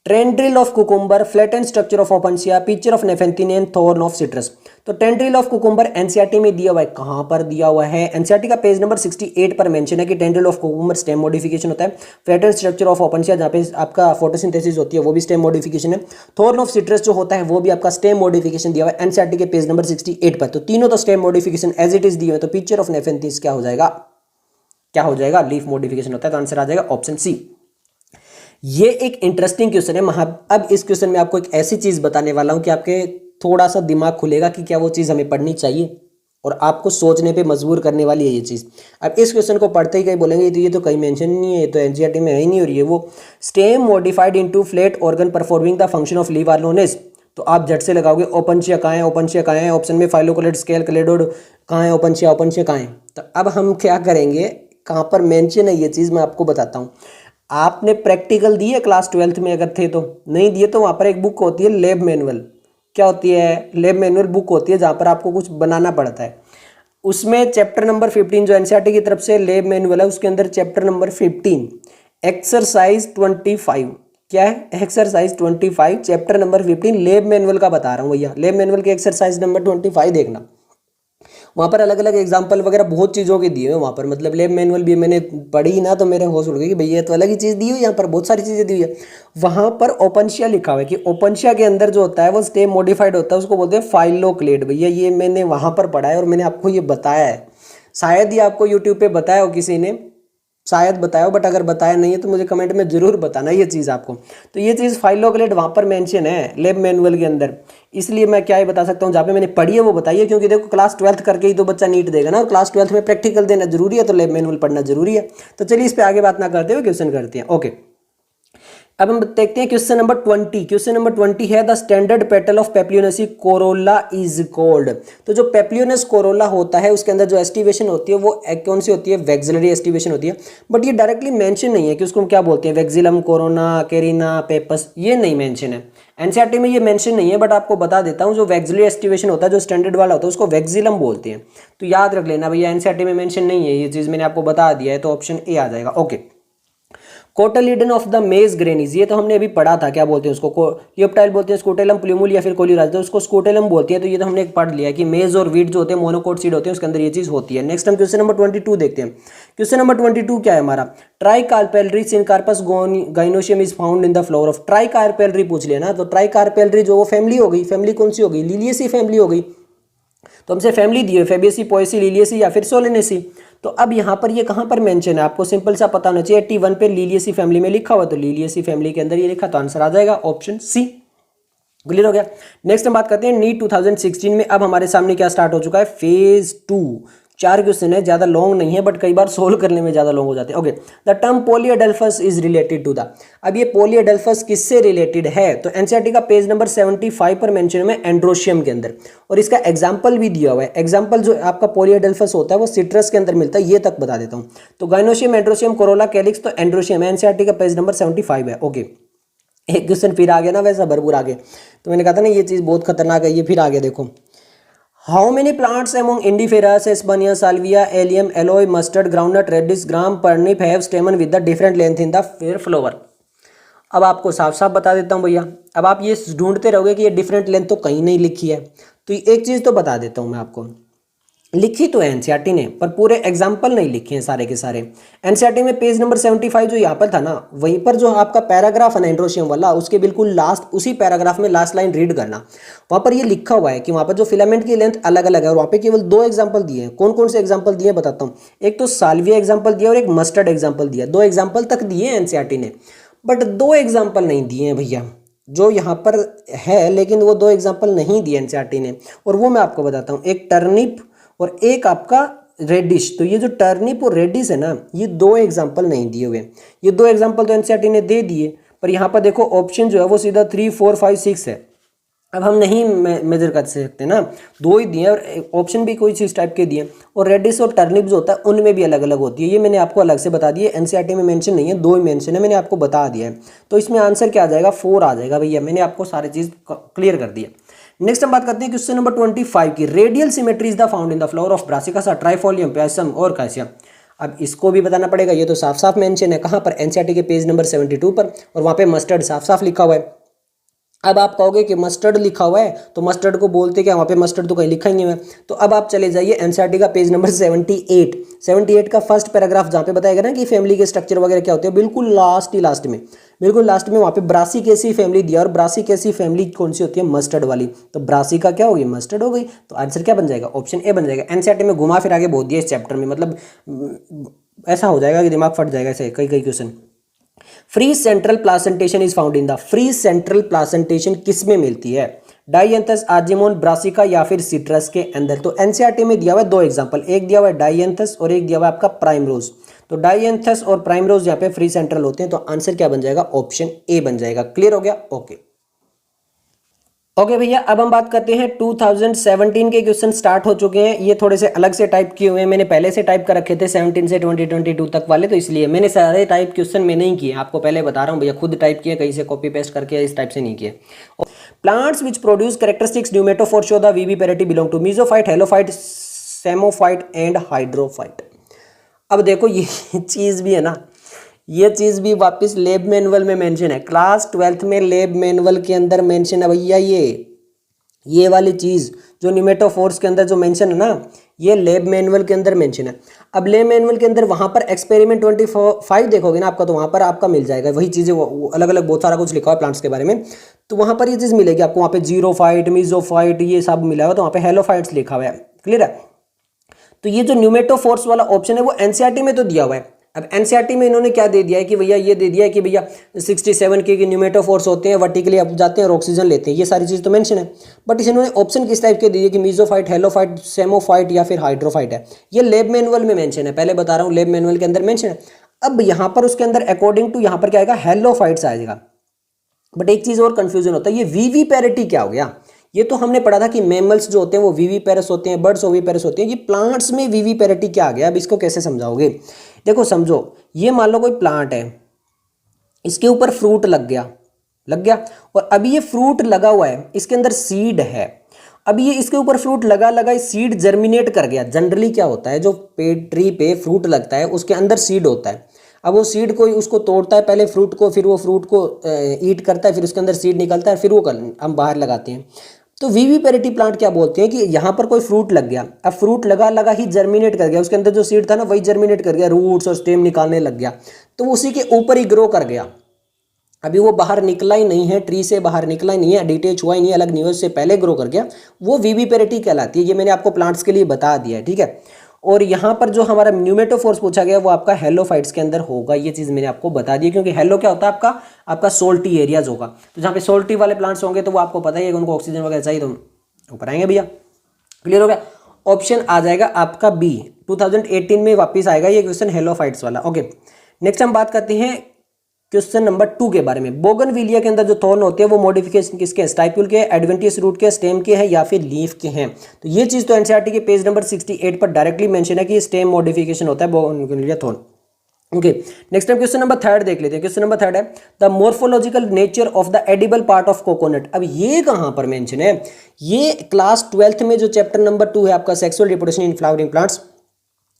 A: Tendril of cucumber, flatten structure of opuntia, pitcher of nepenthes and thorn of citrus. तो टेंड्रिल ऑफ कुकुम्बर एनसीईआरटी में दिया हुआ है। कहां पर दिया हुआ है? एनसीईआरटी का पेज नंबर 68 पर मेंशन है कि tendril of cucumber stem modification होता है। फ्लैटेन स्ट्रक्चर ऑफ ओपनशिया जहां पे आपका फोटोसिंथेसिस होती है वो भी स्टेम मॉडिफिकेशन है। थॉर्न ऑफ सिट्रस जो होता है वो भी आपका स्टेम मॉडिफिकेशन दिया हुआ है एनसीईआरटी के पेज नंबर 68 पर। तो तीनों तो stem modification as it is दिए हुए। तो पिक्चर ऑफ नेफेंथिस क्या हो जाएगा? क्या हो जाएगा? लीफ मॉडिफिकेशन होता है। तो आंसर आ जाएगा ऑप्शन सी। ये एक इंटरेस्टिंग क्वेश्चन है। अब इस क्वेश्चन में आपको एक ऐसी चीज बताने वाला हूं कि आपके थोड़ा सा दिमाग खुलेगा कि क्या वो चीज हमें पढ़नी चाहिए, और आपको सोचने पे मजबूर करने वाली है ये चीज। अब इस क्वेश्चन को पढ़ते ही कहीं बोलेंगे तो ये तो कहीं मेंशन नहीं है, ये तो एनसीईआरटी में है ही नहीं, और ये वो stem modified into flat organ performing the function of leaf are known as. तो आप झट से लगाओगे ओपनशिया कहाँ है, ओपनशिया कहाँ है। ऑप्शन में फाइलोकोलेट, स्केल, क्लेडोड कहाँ है, ओपनशिया, ओपनशिया कहाँ है। तो अब हम क्या करेंगे, कहाँ पर मेंशन है ये चीज़ मैं आपको बताता हूँ। आपने प्रैक्टिकल दी है क्लास 12th में? अगर थे तो नहीं दिए तो वहाँ पर एक बुक होती है लैब मैनुअल। क्या होती है? लैब मैनुअल बुक होती है जहाँ पर आपको कुछ बनाना पड़ता है। उसमें चैप्टर नंबर 15 जो एनसीईआरटी की तरफ से लैब मैनुअल है उसके अंदर चैप्टर नंबर 15 एक्सरसाइज 25, क्या है? Exercise 25 chapter number 15 lab manual का बता रहा हूँ भैया। लैब मैनुअल के एक्सरसाइज नंबर 25 देखना, वहाँ पर अलग अलग एग्जाम्पल वगैरह बहुत चीज़ों के दिए हुए वहाँ पर। मतलब लैब मैनुअल भी मैंने पढ़ी ना तो मेरे होश उड़ गई कि भैया ये तो अलग ही चीज़ दी हुई है, यहाँ पर बहुत सारी चीज़ें दी हुई है। वहाँ पर ओपनशिया लिखा हुआ है कि ओपनशिया के अंदर जो होता है वो स्टेम मॉडिफाइड होता है, उसको बोलते हैं फाइलोक्लेड। भैया ये मैंने वहाँ पर पढ़ा है और मैंने आपको ये बताया है। शायद ही आपको यूट्यूब पर बताया हो किसी ने, शायद बताया हो, बट अगर बताया नहीं है तो मुझे कमेंट में जरूर बताना ये चीज़ आपको। तो ये चीज़ फाइलोक्लेड वहाँ पर मेंशन है लैब मैनुअल के अंदर। इसलिए मैं क्या ही बता सकता हूँ, जहाँ पे मैंने पढ़ी है वो बताइए, क्योंकि देखो क्लास 12th करके ही तो बच्चा नीट देगा ना, और क्लास 12th में प्रैक्टिकल देना जरूरी है, तो लैब मैनुअल पढ़ना जरूरी है। तो चलिए इस पर आगे बात ना करते हुए क्वेश्चन करते हैं। ओके, अब हम देखते हैं क्वेश्चन नंबर 20। क्वेश्चन नंबर 20 है the standard petal of papilionaceous corolla is called. तो जो पेप्लियोनस कोरोला होता है उसके अंदर जो एस्टिवेशन होती है वो कौन सी होती है? वैक्सिलरी एस्टिवेशन होती है। बट ये डायरेक्टली मेंशन नहीं है कि उसको हम क्या बोलते हैं, वैक्सिलम, कोरोना, कैरिना, पेपस, ये नहीं मेंशन है एनसीईआरटी में, ये मेंशन नहीं है। बट आपको बता देता हूँ जो वैक्सिलरी एस्टिवेशन होता है जो स्टैंडर्ड वाला होता है उसको वैक्सिलम बोलते हैं। तो याद रख लेना भैया, एनसीईआरटी में मेंशन नहीं है ये चीज़, मैंने आपको बता दिया है। तो ऑप्शन ए आ जाएगा। ओके, कोटलीडन ऑफ द मेज ग्रेनीज, ये तो हमने अभी पढ़ा था, क्या बोलते हैं उसको? लियोप्टाइल बोलते हैं, स्कोटेलम प्लूमुल या फिर कोलीराज, तो उसको स्कोटेलम बोलते हैं। तो ये तो हमने पढ़ लिया कि मेज और वीट जो होते हैं मोनोकोट सीड होते हैं, उसके अंदर ये चीज होती है। नेक्स्ट हम क्वेश्चन नंबर 22 देखते हैं। क्वेश्चन नंबर 22 क्या है हमारा? Tricarpellary syncarpous gynoecium is found in the flower of. Tricarpellary पूछ लिया ना, तो ट्राइकार्पेलरी जो वो फैमिली हो गई, फैमिली कौन सी हो गई? लिलियसी फैमिली हो गई। तो हमसे फैमिली दी है फेबियसी, पोएसी, लिलियसी या फिर सोलेनेसी। तो अब यहाँ पर ये कहाँ पर मेंशन है आपको सिंपल सा पता होना चाहिए। 81 पे लिलियसी फैमिली में लिखा हुआ, तो लिलियसी फैमिली के अंदर ये लिखा, तो आंसर आ जाएगा ऑप्शन सी। क्लियर हो गया। नेक्स्ट हम बात करते हैं नीट 2016 में। अब हमारे सामने क्या स्टार्ट हो चुका है? फेज 2। 4 क्वेश्चन है, ज्यादा लॉन्ग नहीं है, बट कई बार सोल्व करने में ज्यादा लॉन्ग हो जाते हैं। Okay, the term polyadelphous is related to the. अब ये पॉलीएडेल्फस किससे रिलेटेड है? तो एनसीईआरटी का पेज नंबर 75 पर मेंशन है एंड्रोशियम के अंदर, और इसका एग्जाम्पल भी दिया हुआ है। एग्जाम्पल जो आपका पॉलीएडेल्फस होता है वो सिट्रस के अंदर मिलता है, ये तक बता देता हूँ। तो गाइनोशियम, एंड्रोशियम, कोरोला, कैलिक्स, तो एंड्रोशियम एनसीईआरटी का पेज नंबर 75 है। ओके, एक क्वेश्चन फिर आ गया ना, वैसा भरपूर आगे। तो मैंने कहा था ना ये चीज़ बहुत खतरनाक है, ये फिर आगे देखो। How many plants among indigofera, sesbania, salvia, allium, aloe, mustard, groundnut, radish, gram, parsnip have stamen with the different length in the fair flower. अब आपको साफ साफ बता देता हूँ भैया, अब आप ये ढूंढते रहोगे कि ये डिफरेंट लेंथ तो कहीं नहीं लिखी है, तो एक चीज़ तो बता देता हूँ मैं आपको। लिखी तो है एनसीईआरटी ने, पर पूरे एग्जाम्पल नहीं लिखे हैं सारे के सारे। एनसीईआरटी में पेज नंबर 75 जो यहाँ पर था ना, वहीं पर जो आपका पैराग्राफ है ना एंड्रोशियम वाला, उसके बिल्कुल लास्ट, उसी पैराग्राफ में लास्ट लाइन रीड करना। वहाँ पर ये लिखा हुआ है कि वहाँ पर जो फिलामेंट की लेंथ अलग अलग है, और वहाँ पे केवल 2 एग्जाम्पल दिए हैं। कौन कौन से एग्जाम्पल दिए बताता हूँ। एक तो साल्विया एग्जाम्पल दिया और एक मस्टर्ड एग्जाम्पल दिया। 2 एग्जाम्पल तक दिए हैं एनसीईआरटी ने, बट 2 एग्जाम्पल नहीं दिए हैं भैया जो यहाँ पर है, लेकिन वो 2 एग्जाम्पल नहीं दिए एनसीईआरटी ने, और वो मैं आपको बताता हूँ। एक टर्निप और एक आपका रेडिश, तो ये जो टर्निप और रेडिश है ना, ये दो एग्जाम्पल नहीं दिए हुए। ये दो एग्जाम्पल तो एनसीईआरटी ने दे दिए, पर यहाँ पर देखो ऑप्शन जो है वो सीधा 3, 4, 5, 6 है। अब हम नहीं मेजर कर सकते ना, दो ही दिए और ऑप्शन भी कोई चीज़ टाइप के दिए। और रेडिश और टर्निप जो होता है उनमें भी अलग अलग होती है, ये मैंने आपको अलग से बता दिया। एनसीईआरटी में मेंशन नहीं है, दो ही मेंशन है, मैंने आपको बता दिया है। तो इसमें आंसर क्या आ जाएगा, 4 आ जाएगा भैया, मैंने आपको सारी चीज़ क्लियर कर दिया। नेक्स्ट हम बात करते हैं क्वेश्चन नंबर 25 की। Radial symmetry is the found in the flower of brassica, trifolium, pisum और कैसिया। अब इसको भी बताना पड़ेगा, ये तो साफ साफ मेंशन है कहाँ पर, एनसीईआरटी के पेज नंबर 72 पर, और वहाँ पे मस्टर्ड साफ साफ लिखा हुआ है। अब आप कहोगे कि मस्टर्ड लिखा हुआ है, तो मस्टर्ड को बोलते क्या, वहाँ पे मस्टर्ड तो कहीं लिखा ही नहीं है। तो अब आप चले जाइए एनसीईआरटी का पेज नंबर 78 का फर्स्ट पैराग्राफ, जहाँ पे बताएगा ना कि फैमिली के स्ट्रक्चर वगैरह क्या होते हैं, बिल्कुल लास्ट में वहाँ पे ब्रासिकेसी फैमिली दिया, और ब्रासिकेसी फैमिली कौन सी होती है, मस्टर्ड वाली। तो ब्रासिका क्या होगी, मस्टर्ड हो गई। तो आंसर क्या बन जाएगा, ऑप्शन ए बन जाएगा। एनसीईआरटी में घुमा फिरा के बोल दिया इस चैप्टर में, मतलब ऐसा हो जाएगा कि दिमाग फट जाएगा ऐसे कई question. Free central placentation is found in the, free central placentation किस में मिलती है, डाइएंथस, आर्जिमोन, ब्रासिका या फिर सिट्रस के अंदर। तो एनसीईआरटी में दिया हुआ है दो एग्जांपल, एक दिया हुआ है डाइएंथस और एक दिया हुआ है आपका प्राइमरोज। तो डाइएंथस और प्राइमरोज यहाँ पे फ्री सेंट्रल होते हैं, तो आंसर क्या बन जाएगा, ऑप्शन ए बन जाएगा। क्लियर हो गया, ओके भैया। अब हम बात करते हैं 2017 के क्वेश्चन स्टार्ट हो चुके हैं, ये थोड़े से अलग से टाइप किए हुए हैं, मैंने पहले से टाइप कर रखे थे 17 से 2022 तक वाले, तो इसलिए मैंने सारे टाइप क्वेश्चन में नहीं किए, आपको पहले बता रहा हूँ भैया, खुद टाइप किए, कहीं से कॉपी पेस्ट करके इस टाइप से नहीं किए। Plants which produce characteristics pneumatophore show the vivipary belong to mesophyte, halophyte, psammophyte and hydrophyte. अब देखो ये चीज़ भी है ना, ये चीज़ भी वापस लेब मैनुअल में मेंशन है, क्लास 12th में लेब मैनुअल के अंदर मेंशन है भैया। ये वाली चीज़ जो न्यूमेटोफोर्स के अंदर जो मेंशन है ना, ये लेब मैनुअल के अंदर मेंशन है। अब लेब मैनुअल के अंदर वहाँ पर एक्सपेरिमेंट 25 देखोगे ना आपका, तो वहाँ पर आपका मिल जाएगा वही चीज़ें, अलग अलग बहुत सारा कुछ लिखा हुआ है प्लांट्स के बारे में, तो वहाँ पर ये चीज़ मिलेगी आपको। वहाँ पे जीरोफाइट, मीजोफाइट ये सब मिला हुआ, तो वहाँ पे हेलोफाइट्स लिखा हुआ है। क्लियर है। तो ये जो न्यूमेटोफोर्स वाला ऑप्शन है वो एनसीईआरटी में तो दिया हुआ है। अब एनसीईआरटी में इन्होंने क्या दे दिया है कि भैया, ये दे दिया है कि भैया 67 के न्यूमेटोफोर्स होते हैं, वर्टिकली अप जाते हैं और ऑक्सीजन लेते हैं, ये सारी चीज़ तो मेंशन है। बट इन्होंने ऑप्शन किस टाइप के दिए कि मीजोफाइट, हेलोफाइट, सेमोफाइट या फिर हाइड्रोफाइट है। ये लेब मैनुअल में मेंशन है, पहले बता रहा हूँ, लेब मैनुअल के अंदर मेंशन है। अब यहाँ पर उसके अंदर अकॉर्डिंग टू यहाँ पर क्या आएगा, हेलोफाइट्स आएगा। बट एक चीज़ और कन्फ्यूजन होता है, ये विविपेरिटी क्या हो गया। ये तो हमने पढ़ा था कि मैमल्स जो होते हैं वो विविपेरस होते हैं, बर्ड्स ओविपेरस होते हैं, ये प्लांट्स में विविपेरिटी क्या आ गया। अब इसको कैसे समझाओगे, देखो समझो, ये मान लो कोई प्लांट है, इसके ऊपर फ्रूट लग गया, और अभी ये फ्रूट लगा हुआ है, इसके अंदर सीड है। अभी ये इसके ऊपर फ्रूट लगा सीड जर्मिनेट कर गया। जनरली क्या होता है, जो ट्री पे फ्रूट लगता है उसके अंदर सीड होता है। अब वो सीड को उसको तोड़ता है पहले फ्रूट को, फिर वो फ्रूट को ईट करता है, फिर उसके अंदर सीड निकलता है, फिर वो हम बाहर लगाते हैं। तो विविपेरिटी प्लांट क्या बोलते हैं कि यहाँ पर कोई फ्रूट लग गया, अब फ्रूट लगा ही जर्मिनेट कर गया, उसके अंदर जो सीड था ना वही जर्मिनेट कर गया, रूट्स और स्टेम निकालने लग गया, तो उसी के ऊपर ही ग्रो कर गया। अभी वो बाहर निकला ही नहीं है, ट्री से बाहर निकला ही नहीं है, डिटेच हुआ ही नहीं है, अलग नहीं हुआ, उससे पहले ग्रो कर गया, वो विविपेरिटी कहलाती है। ये मैंने आपको प्लांट्स के लिए बता दिया है, ठीक है। और यहाँ पर जो हमारा न्यूमेटोफोर्स पूछा गया वो आपका हेलोफाइट्स के अंदर होगा, ये चीज़ मैंने आपको बता दी, क्योंकि हेलो क्या होता है आपका सोल्टी एरियाज होगा। तो जहाँ पे सोल्टी वाले प्लांट्स होंगे तो वो आपको पता ही है कि उनको ऑक्सीजन वगैरह चाहिए, तो ऊपर आएंगे भैया। क्लियर हो गया, ऑप्शन आ जाएगा आपका बी, 2018 में वापस आएगा ये क्वेश्चन हेलोफाइट्स वाला। ओके, नेक्स्ट हम बात करते हैं क्वेश्चन नंबर 2 के बारे में। बोगनविलिया के अंदर जो थॉर्न होते हैं वो मॉडिफिकेशन किसके हैं, स्टाइप्यूल के, एडवेंटियस रूट के, स्टेम के हैं या फिर लीफ के हैं। तो ये चीज़ तो एनसीईआरटी के पेज नंबर 68 पर डायरेक्टली मेंशन है कि स्टेम मॉडिफिकेशन होता है bougainvillea thorn. Okay, next time question number 3 देख लेते हैं। क्वेश्चन नंबर 3 है the morphological nature of the edible part of coconut. अब ये कहाँ पर मेंशन है, ये क्लास 12th में जो चैप्टर नंबर 2 है आपका sexual reproduction in flowering plants,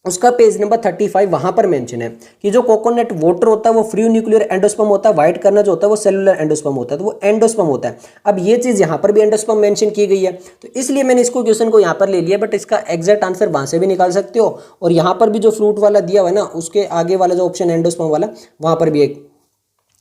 A: उसका पेज नंबर 35 वहां पर मेंशन है कि जो कोकोनट वाटर होता है वो फ्री न्यूक्लियर एंडोस्पर्म होता है, व्हाइट करना जो होता है वो सेलुलर एंडोस्पर्म होता है, तो वो एंडोस्पर्म होता है। अब ये चीज़ यहाँ पर भी एंडोस्पर्म मेंशन की गई है, तो इसलिए मैंने इसको क्वेश्चन को यहाँ पर ले लिया, बट इसका एग्जैक्ट आंसर वहाँ से भी निकाल सकते हो, और यहाँ पर भी जो फ्रूट वाला दिया हुआ है ना उसके आगे वाला जो ऑप्शन एंडोस्पर्म वाला वहाँ पर भी एक,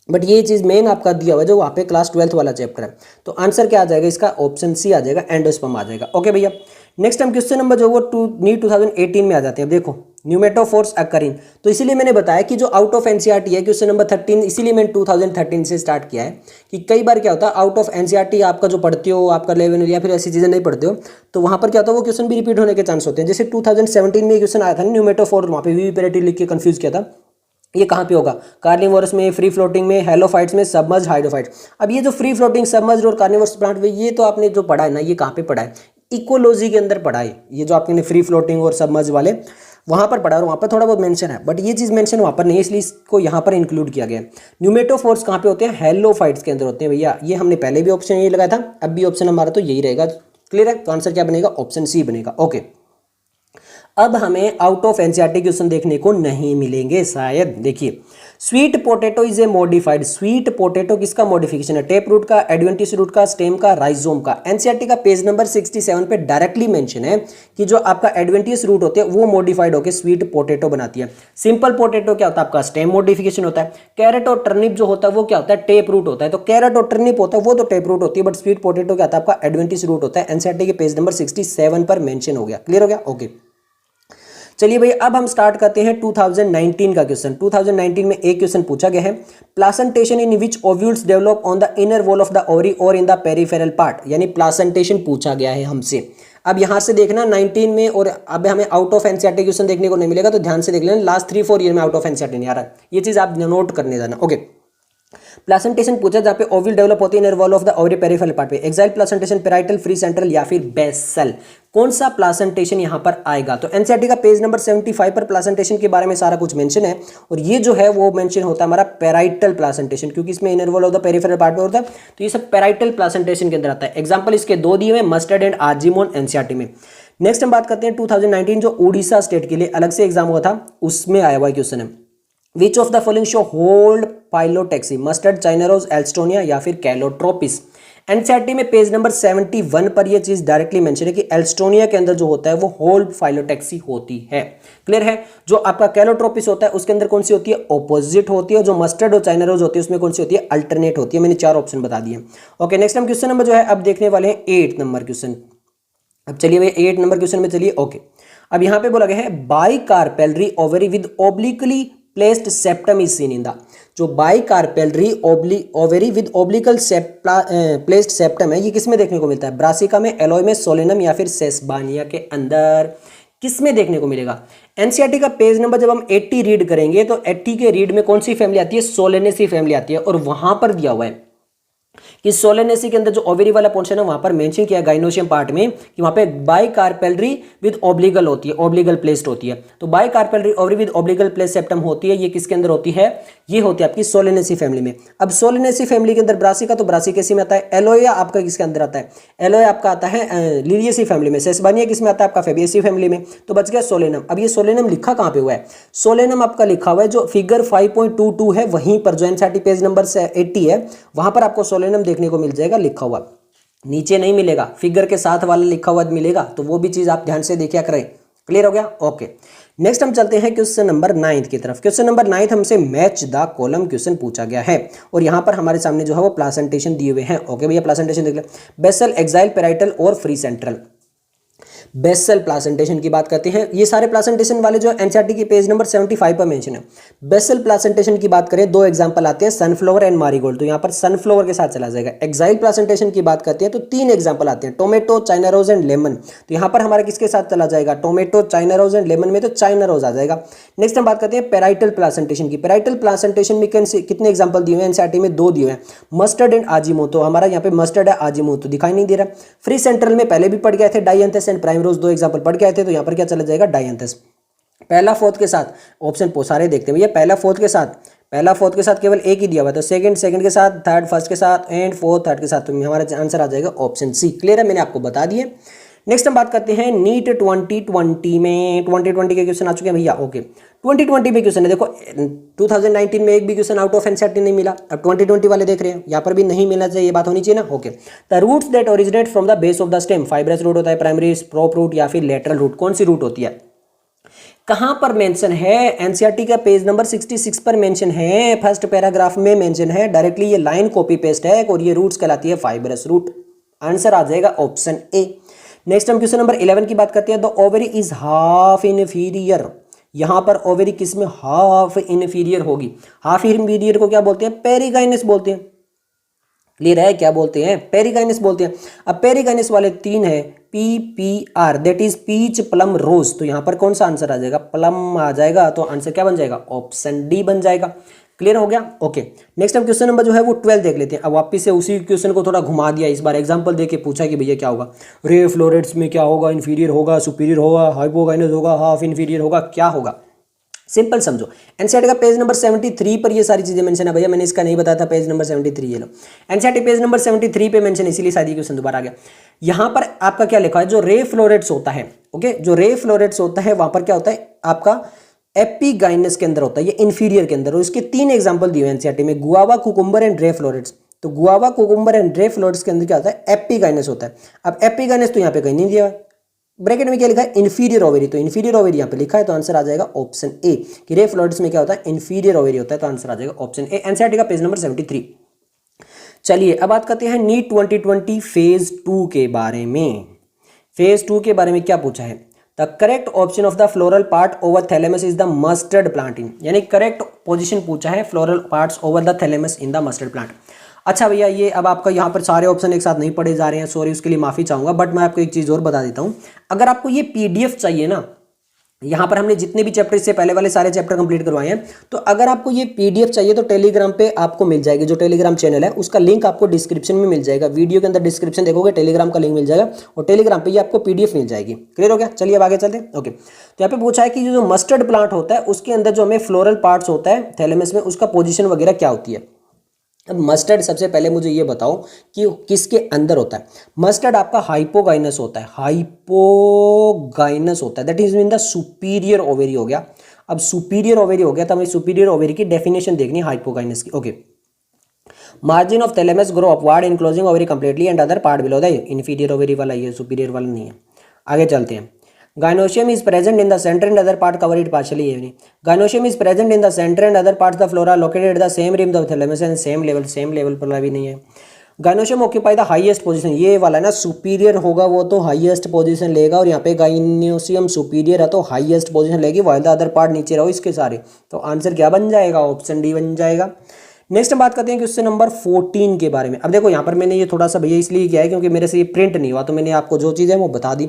A: बट ये चीज़ मेन आपका दिया हुआ है जो वहाँ पे क्लास 12th वाला चैप्टर है। तो आंसर क्या आ जाएगा इसका, ऑप्शन सी आ जाएगा, एंडोस्पर्म आ जाएगा। ओके भैया, नेक्स्ट हम क्वेश्चन नंबर जो वो 2018 में आ जाते हैं। देखो न्यूमेटोफोर्स अकरिंग। तो इसीलिए मैंने बताया कि जो आउट ऑफ एनसीईआरटी है क्वेश्चन नंबर 13, इसीलिए मैंने 2013 से स्टार्ट किया है कि कई बार क्या होता है आउट ऑफ एनसीईआरटी आपका जो पढ़ते हो आपका 11 या फिर ऐसी चीज़ें नहीं पढ़ते हो तो वहाँ पर क्या होता है वो क्वेश्चन भी रिपीट होने के चांस होते हैं। जैसे 2017 में क्वेश्चन आया था ना न्यूमेटोफोर, वहाँ पे विविपेरिटी लिख के कंफ्यूज किया था। ये कहाँ पे होगा? कार्निवोरस में, फ्री फ्लोटिंग में, हेलोफाइट्स में, सबमर्ज हाइड्रोफाइट्स। अब ये जो फ्री फ्लोटिंग, सबमर्ज और कार्निवोरस प्लांट में ये तो आपने जो पढ़ा है ना, ये कहाँ पे पढ़ा है? इकोलॉजी के अंदर पढ़ा है। ये जो आपने फ्री फ्लोटिंग और सबमर्ज वाले वहाँ पर पढ़ा और वहाँ पर थोड़ा बहुत मेंशन है, बट ये चीज़ मेंशन वहाँ पर नहीं है, इसलिए इसको यहाँ पर इंक्लूड किया गया है। न्यूमेटोफोर्स कहाँ पे होते हैं? हेलोफाइट्स के अंदर होते हैं भैया। ये हमने पहले भी ऑप्शन यही लगाया था, अब भी ऑप्शन हमारा तो यही रहेगा। क्लियर है? तो आंसर क्या बनेगा? ऑप्शन सी बनेगा। ओके, अब हमें आउट ऑफ एनसीईआरटी क्वेश्चन देखने को नहीं मिलेंगे शायद। देखिए, sweet potato is a modified. Sweet potato किसका मॉडिफिकेशन है? टेप रूट का, एडवेंटिस रूट का, स्टेम का, राइजोम का। एनसीईआरटी का पेज नंबर 67 पे डायरेक्टली मेंशन है कि जो आपका एडवेंटिस रूट होते हैं वो मॉडिफाइड होकर स्वीट पोटैटो बनाती है। सिंपल पोटैटो क्या होता है? आपका स्टेम मॉडिफिकेशन होता है। कैरेट और टर्निप जो होता है वो क्या होता है? टेप रूट होता है। तो कैरेट और टर्निप होता है वो तो टेप रूट होती है, बट स्वीट पोटैटो क्या होता है? आपका एडवेंटिस रूट होता है। एनसीईआरटी के पेज नंबर 67 पर मेंशन हो गया। क्लियर हो गया? ओके, चलिए भाई, अब हम स्टार्ट करते हैं 2019 का क्वेश्चन। 2019 में एक क्वेश्चन पूछा गया है, placentation in which ovules develop on the inner wall of the ovary और इन द पेरिफेरल पार्ट, यानी प्लासेंटेशन पूछा गया है हमसे। अब यहां से देखना 19 में, और अब हमें आउट ऑफ एनसीईआरटी क्वेश्चन देखने को नहीं मिलेगा, तो ध्यान से देख लेना। लास्ट 3-4 ईयर में आउट ऑफ एनसीईआरटी नहीं आ रहा, ये चीज आप नोट करने जाना। ओके, प्लासेंटेशन पूछा जहां पे ओव्यूल डेवलप होती है inner wall of the ovary peripheral part पे। Axile placentation, parietal, free central या फिर बेसल, कौन सा प्लासेंटेशन यहां पर आएगा? तो एनसीईआरटी का पेज नंबर 75 पर प्लासेंटेशन के बारे में सारा कुछ मेंशन है, और ये जो है वो मेंशन होता है हमारा पेराइटल प्लासेंटेशन, क्योंकि इसमें inner wall of the peripheral part में होता है, तो ये सब पेराइटल प्लासेंटेशन के अंदर आता है। एग्जांपल इसके दो दिए हुए, मस्टर्ड एंड आर्जिमोन एनसीईआरटी में। नेक्स्ट हम बात करते हैं 2019 जो उड़ीसा स्टेट के लिए अलग से एग्जाम हुआ था, उसमें आया हुआ क्वेश्चन है, which of the following show whorled phyllotaxy? Mustard, China rose, alstonia या फिर कैलोट्रोपिस। एनसीईआरटी में पेज नंबर 71 पर यह चीज डायरेक्टली मेंशन है कि एल्स्टोनिया के अंदर जो होता है वो होल्ड फाइलोटैक्सी होती है। क्लियर है? जो आपका कैलोट्रोपिस होता है उसके अंदर कौन सी होती है? ऑपोजिट होती है। जो मस्टर्ड और चाइना रोज होती है उसमें कौन सी होती है? अल्टरनेट होती है। मैंने 4 ऑप्शन बता दिए। ओके, नेक्स्ट हम क्वेश्चन नंबर जो है अब देखने वाले हैं 8 नंबर क्वेश्चन। अब चलिए भाई 8 नंबर क्वेश्चन में चलिए। ओके, अब यहां पे बोला गया है bicarpellary ovary with obliquely placed septum is seen in the. जो bicarpellary ovary with oblique placed septum है, ये किस में देखने को मिलता है? ब्रासिका में, एलोय में, सोलेनम या फिर सेसबानिया के अंदर? किस में देखने को मिलेगा? एनसीईआरटी का पेज नंबर जब हम 80 रीड करेंगे तो 80 के रीड में कौन सी फैमिली आती है? सोलेनेसी फैमिली आती है, और वहां पर दिया हुआ है कि सोलेनेसी के अंदर जो ओवरी वाला पोर्शन है वहां पर मेंशन किया गाइनोशियम पार्ट में कि वहां पे बाइकार्पेलरी विद ओब्लिगल होती है, ओब्लिगल प्लेस्ड होती है। तो बाइकार्पेलरी ओवरी विद ओब्लिगल प्लेस्ड सेप्टम होती है, ये किसके अंदर होती है? ये होती है आपकी सोलेनेसी फैमिली में। अब सोलेनेसी फैमिली के अंदर ब्रासिका तो ब्रासिकेसी में आता है। एलोया आपका किसके अंदर आता है? एलोया आपका आता है लिलियेसी फैमिली में। सेसबानिया किसमें आता है? आपका फेबियेसी फैमिली में। तो बच गया सोलेनम। अब ये सोलेनम लिखा कहां पे हुआ है? सोलेनम आपका लिखा हुआ है जो फिगर 5.22 है वहीं पर, जो एनसीईआरटी पेज नंबर 80 है वहां पर आपको सोलेनम देखने को मिल जाएगा लिखा हुआ, नीचे नहीं मिलेगा। फिगर के साथ वाला लिखा हुआ मिलेगा, तो वो भी चीज आप ध्यान से देखिए करें। क्लियर हो गया? ओके, नेक्स्ट हम चलते हैं क्वेश्चन नंबर 9 की तरफ। क्वेश्चन नंबर 9 हमसे मैच द कॉलम क्वेश्चन पूछा गया है, और यहां पर हमारे सामने जो है वो प्लासेंटेशन दिए हुए हैं। ओके भैया, प्लासेंटेशन देख ले। बेसल, एक्साइल, पेराइटल और फ्री सेंट्रल। बेसल प्लासेंटेशन की बात करते हैं। ये सारे प्लासेंटेशन वाले जो एनसीईआरटी की पेज नंबर 75 पर मेंशन है। बेसल प्लासेंटेशन की बात करें, 2 एग्जांपल आते हैं, सनफ्लावर एंड मारीगोल्ड, तो यहाँ पर सनफ्लावर के साथ चला जाएगा। एक्साइल प्लासेंटेशन की बात करते हैं तो 3 एग्जांपल आते हैं, tomato, China rose and lemon, तो यहाँ पर हमारा किसके साथ चला जाएगा? Tomato, China rose and lemon में तो चाइना रोज आ जाएगा। नेक्स्ट हम बात करते हैं पेराइटल प्लासेंटेशन की। पेराइटल प्लासेंटेशन में कितने एग्जाम्पल दिए हुए हैं? एनसीईआरटी में 2 दिए हैं, मस्टर्ड एंड आजिमोतो। हमारा यहाँ पे मस्टर्ड है, आजिमोतो दिखाई नहीं दे रहा। फ्री सेंट्रल में पहले भी पढ़ गए थे, डाइएंथस एंड प्राइमरोज 2 एग्जाम्पल पढ़ के आए थे, तो यहाँ पर क्या चला जाएगा? डाइएंथस। पहला फोर्थ के साथ ऑप्शन सारे देखते हैं भैया। पहला फोर्थ के साथ केवल एक ही दिया हुआ है, तो सेकंड के साथ, थर्ड फर्स्ट के साथ एंड फोर्थ थर्ड के साथ, तो हमारा आंसर आ जाएगा ऑप्शन सी। क्लियर है? मैंने आपको बता दिए। नेक्स्ट हम बात करते हैं नीट 2020 में। 2020 के क्वेश्चन आ चुके हैं भैया। ओके, 2020 में क्वेश्चन है, देखो 2019 में एक भी क्वेश्चन आउट ऑफ एनसीईआरटी नहीं मिला, अब 2020 वाले देख रहे हैं, यहाँ पर भी नहीं मिलना चाहिए, ये बात होनी चाहिए ना। Okay, the roots that originate from the base of the stem, fibrous root होता है, प्राइमरी, प्रोप रूट या फिर लेटरल रूट, कौन सी रूट होती है? कहां पर मेंशन है? एनसीईआरटी का पेज नंबर 66 पर मेंशन है, फर्स्ट पैराग्राफ में मेंशन है, डायरेक्टली ये लाइन कॉपी पेस्ट है, और ये रूट्स कहलाती है फाइब्रस रूट। आंसर आ जाएगा ऑप्शन ए। नेक्स्ट हम क्वेश्चन नंबर 11 की बात करते हैं। The ovary is half inferior, यहाँ पर ओवेरी किस में, हाफ इन्फीरियर होगी। हाफ इन्फीरियर को क्या बोलते हैं, पेरिकाइनस बोलते हैं। क्लियर है, क्या बोलते हैं, पेरिकाइनस बोलते हैं। अब पेरिकाइनस वाले 3 है, PPR that is peach plum rose. तो यहाँ पर कौन सा आंसर आ जाएगा, प्लम आ जाएगा। तो आंसर क्या बन जाएगा, ऑप्शन डी बन जाएगा। क्लियर हो गया, ओके। नेक्स्ट हम क्वेश्चन नंबर जो है वो 12 देख लेते हैं। अब वापिस से उसी क्वेश्चन को थोड़ा घुमा दिया, इस बार एग्जांपल देके पूछा कि भैया क्या होगा, रे फ्लोरेट्स में क्या होगा, इन्फीरियर होगा, सुपीरियर होगा, हाइपोगाइनस होगा, हाफ इन्फीरियर होगा, क्या होगा। सिंपल समझो, एनसीईआरटी का पेज नंबर 73 पर ये सारी चीजें मेंशन है। भैया मैंने इसका नहीं बताया था, पेज नंबर 73 ये लो, एनसीईआरटी पेज नंबर 73 पे मेंशन, इसीलिए शायद ये क्वेश्चन दोबारा आ गया। यहाँ पर आपका क्या लिखा है, जो रे फ्लोरेट्स होता है, ओके, जो रे फ्लोरेट्स होता है वहां पर क्या होता है आपका एपिगाइनस के अंदर होता है, ये इंफीरियर के अंदर। और इसके 3 एग्जांपल दिए हैं एनसीईआरटी में, guava, cucumber and ray florets. तो guava, cucumber and ray florets के अंदर क्या होता है, एपिगाइनस होता है। अब एपिगाइनस तो यहाँ पे कहीं नहीं दिया है, ब्रैकेट में क्या लिखा है, इंफीरियर ओवेरी। तो इंफीरियर ओवेरी यहाँ पे लिखा है, तो आंसर आ जाएगा ऑप्शन ए, कि रे फ्लोरेट्स में क्या होता है, इंफीरियर ओवेरी होता है। तो आंसर आ जाएगा ऑप्शन ए, एनसीईआरटी का पेज नंबर 73। चलिए अब बात करते हैं नीट 2020 फेज 2 के बारे में। फेज 2 के बारे में क्या पूछा है, the correct option of the floral part over thalamus is the mustard plant in, यानी करेक्ट पोजीशन पूछा है floral parts over the thalamus in the mustard plant. अच्छा भैया ये अब आपका यहाँ पर सारे ऑप्शन एक साथ नहीं पढ़े जा रहे हैं, सॉरी उसके लिए माफी चाहूंगा, बट मैं आपको एक चीज और बता देता हूँ। अगर आपको ये पीडीएफ चाहिए ना, यहाँ पर हमने जितने भी चैप्टर इससे पहले वाले सारे चैप्टर कंप्लीट करवाए हैं, तो अगर आपको ये पीडीएफ चाहिए तो टेलीग्राम पे आपको मिल जाएगी। जो टेलीग्राम चैनल है उसका लिंक आपको डिस्क्रिप्शन में मिल जाएगा, वीडियो के अंदर डिस्क्रिप्शन देखोगे टेलीग्राम का लिंक मिल जाएगा, और टेलीग्राम पे ये आपको पीडीएफ मिल जाएगी। क्लियर हो गया, चलिए अब आगे चलते हैं। ओके, तो यहाँ पे पूछा है कि जो मस्टर्ड प्लांट होता है उसके अंदर जो हमें फ्लोरल पार्ट्स होता है थैलेमस में, उसका पोजिशन वगैरह क्या होती है। अब मस्टर्ड सबसे पहले मुझे ये बताओ कि किसके अंदर होता है। मस्टर्ड आपका हाइपोगाइनस होता है, हाइपोगाइनस होता है, that is mean the superior ovary हो गया। अब सुपीरियर ओवेरी हो गया तो हमें सुपीरियर ओवेरी की डेफिनेशन देखनी है हाइपोगाइनस की। Okay, margin of thalamus grow upward enclosing ovary completely and other part below the inferior ovary वाला, ये सुपीरियर वाला नहीं है। आगे चलते हैं, Gynoecium is present in the center and other part cover it partially. Gynoecium is present in the center and other parts of the flora located at the same rim of the thalamus and same level पर भी नहीं है। Gynoecium occupy the highest position, ये वाला ना superior होगा वो तो हाईएस्ट पोजीशन लेगा, और यहाँ पे Gynoecium सुपीरियर है तो हाईएस्ट पोजीशन लेगी, while the other part नीचे रहो इसके सारे। तो आंसर क्या बन जाएगा, ऑप्शन डी बन जाएगा। नेक्स्ट बात करते हैं क्वेश्चन नंबर 14 के बारे में। अब देखो यहाँ पर मैंने ये थोड़ा सा भैया इसलिए किया है क्योंकि मेरे से ये प्रिंट नहीं हुआ, तो मैंने आपको जो चीज़ है वो बता दी।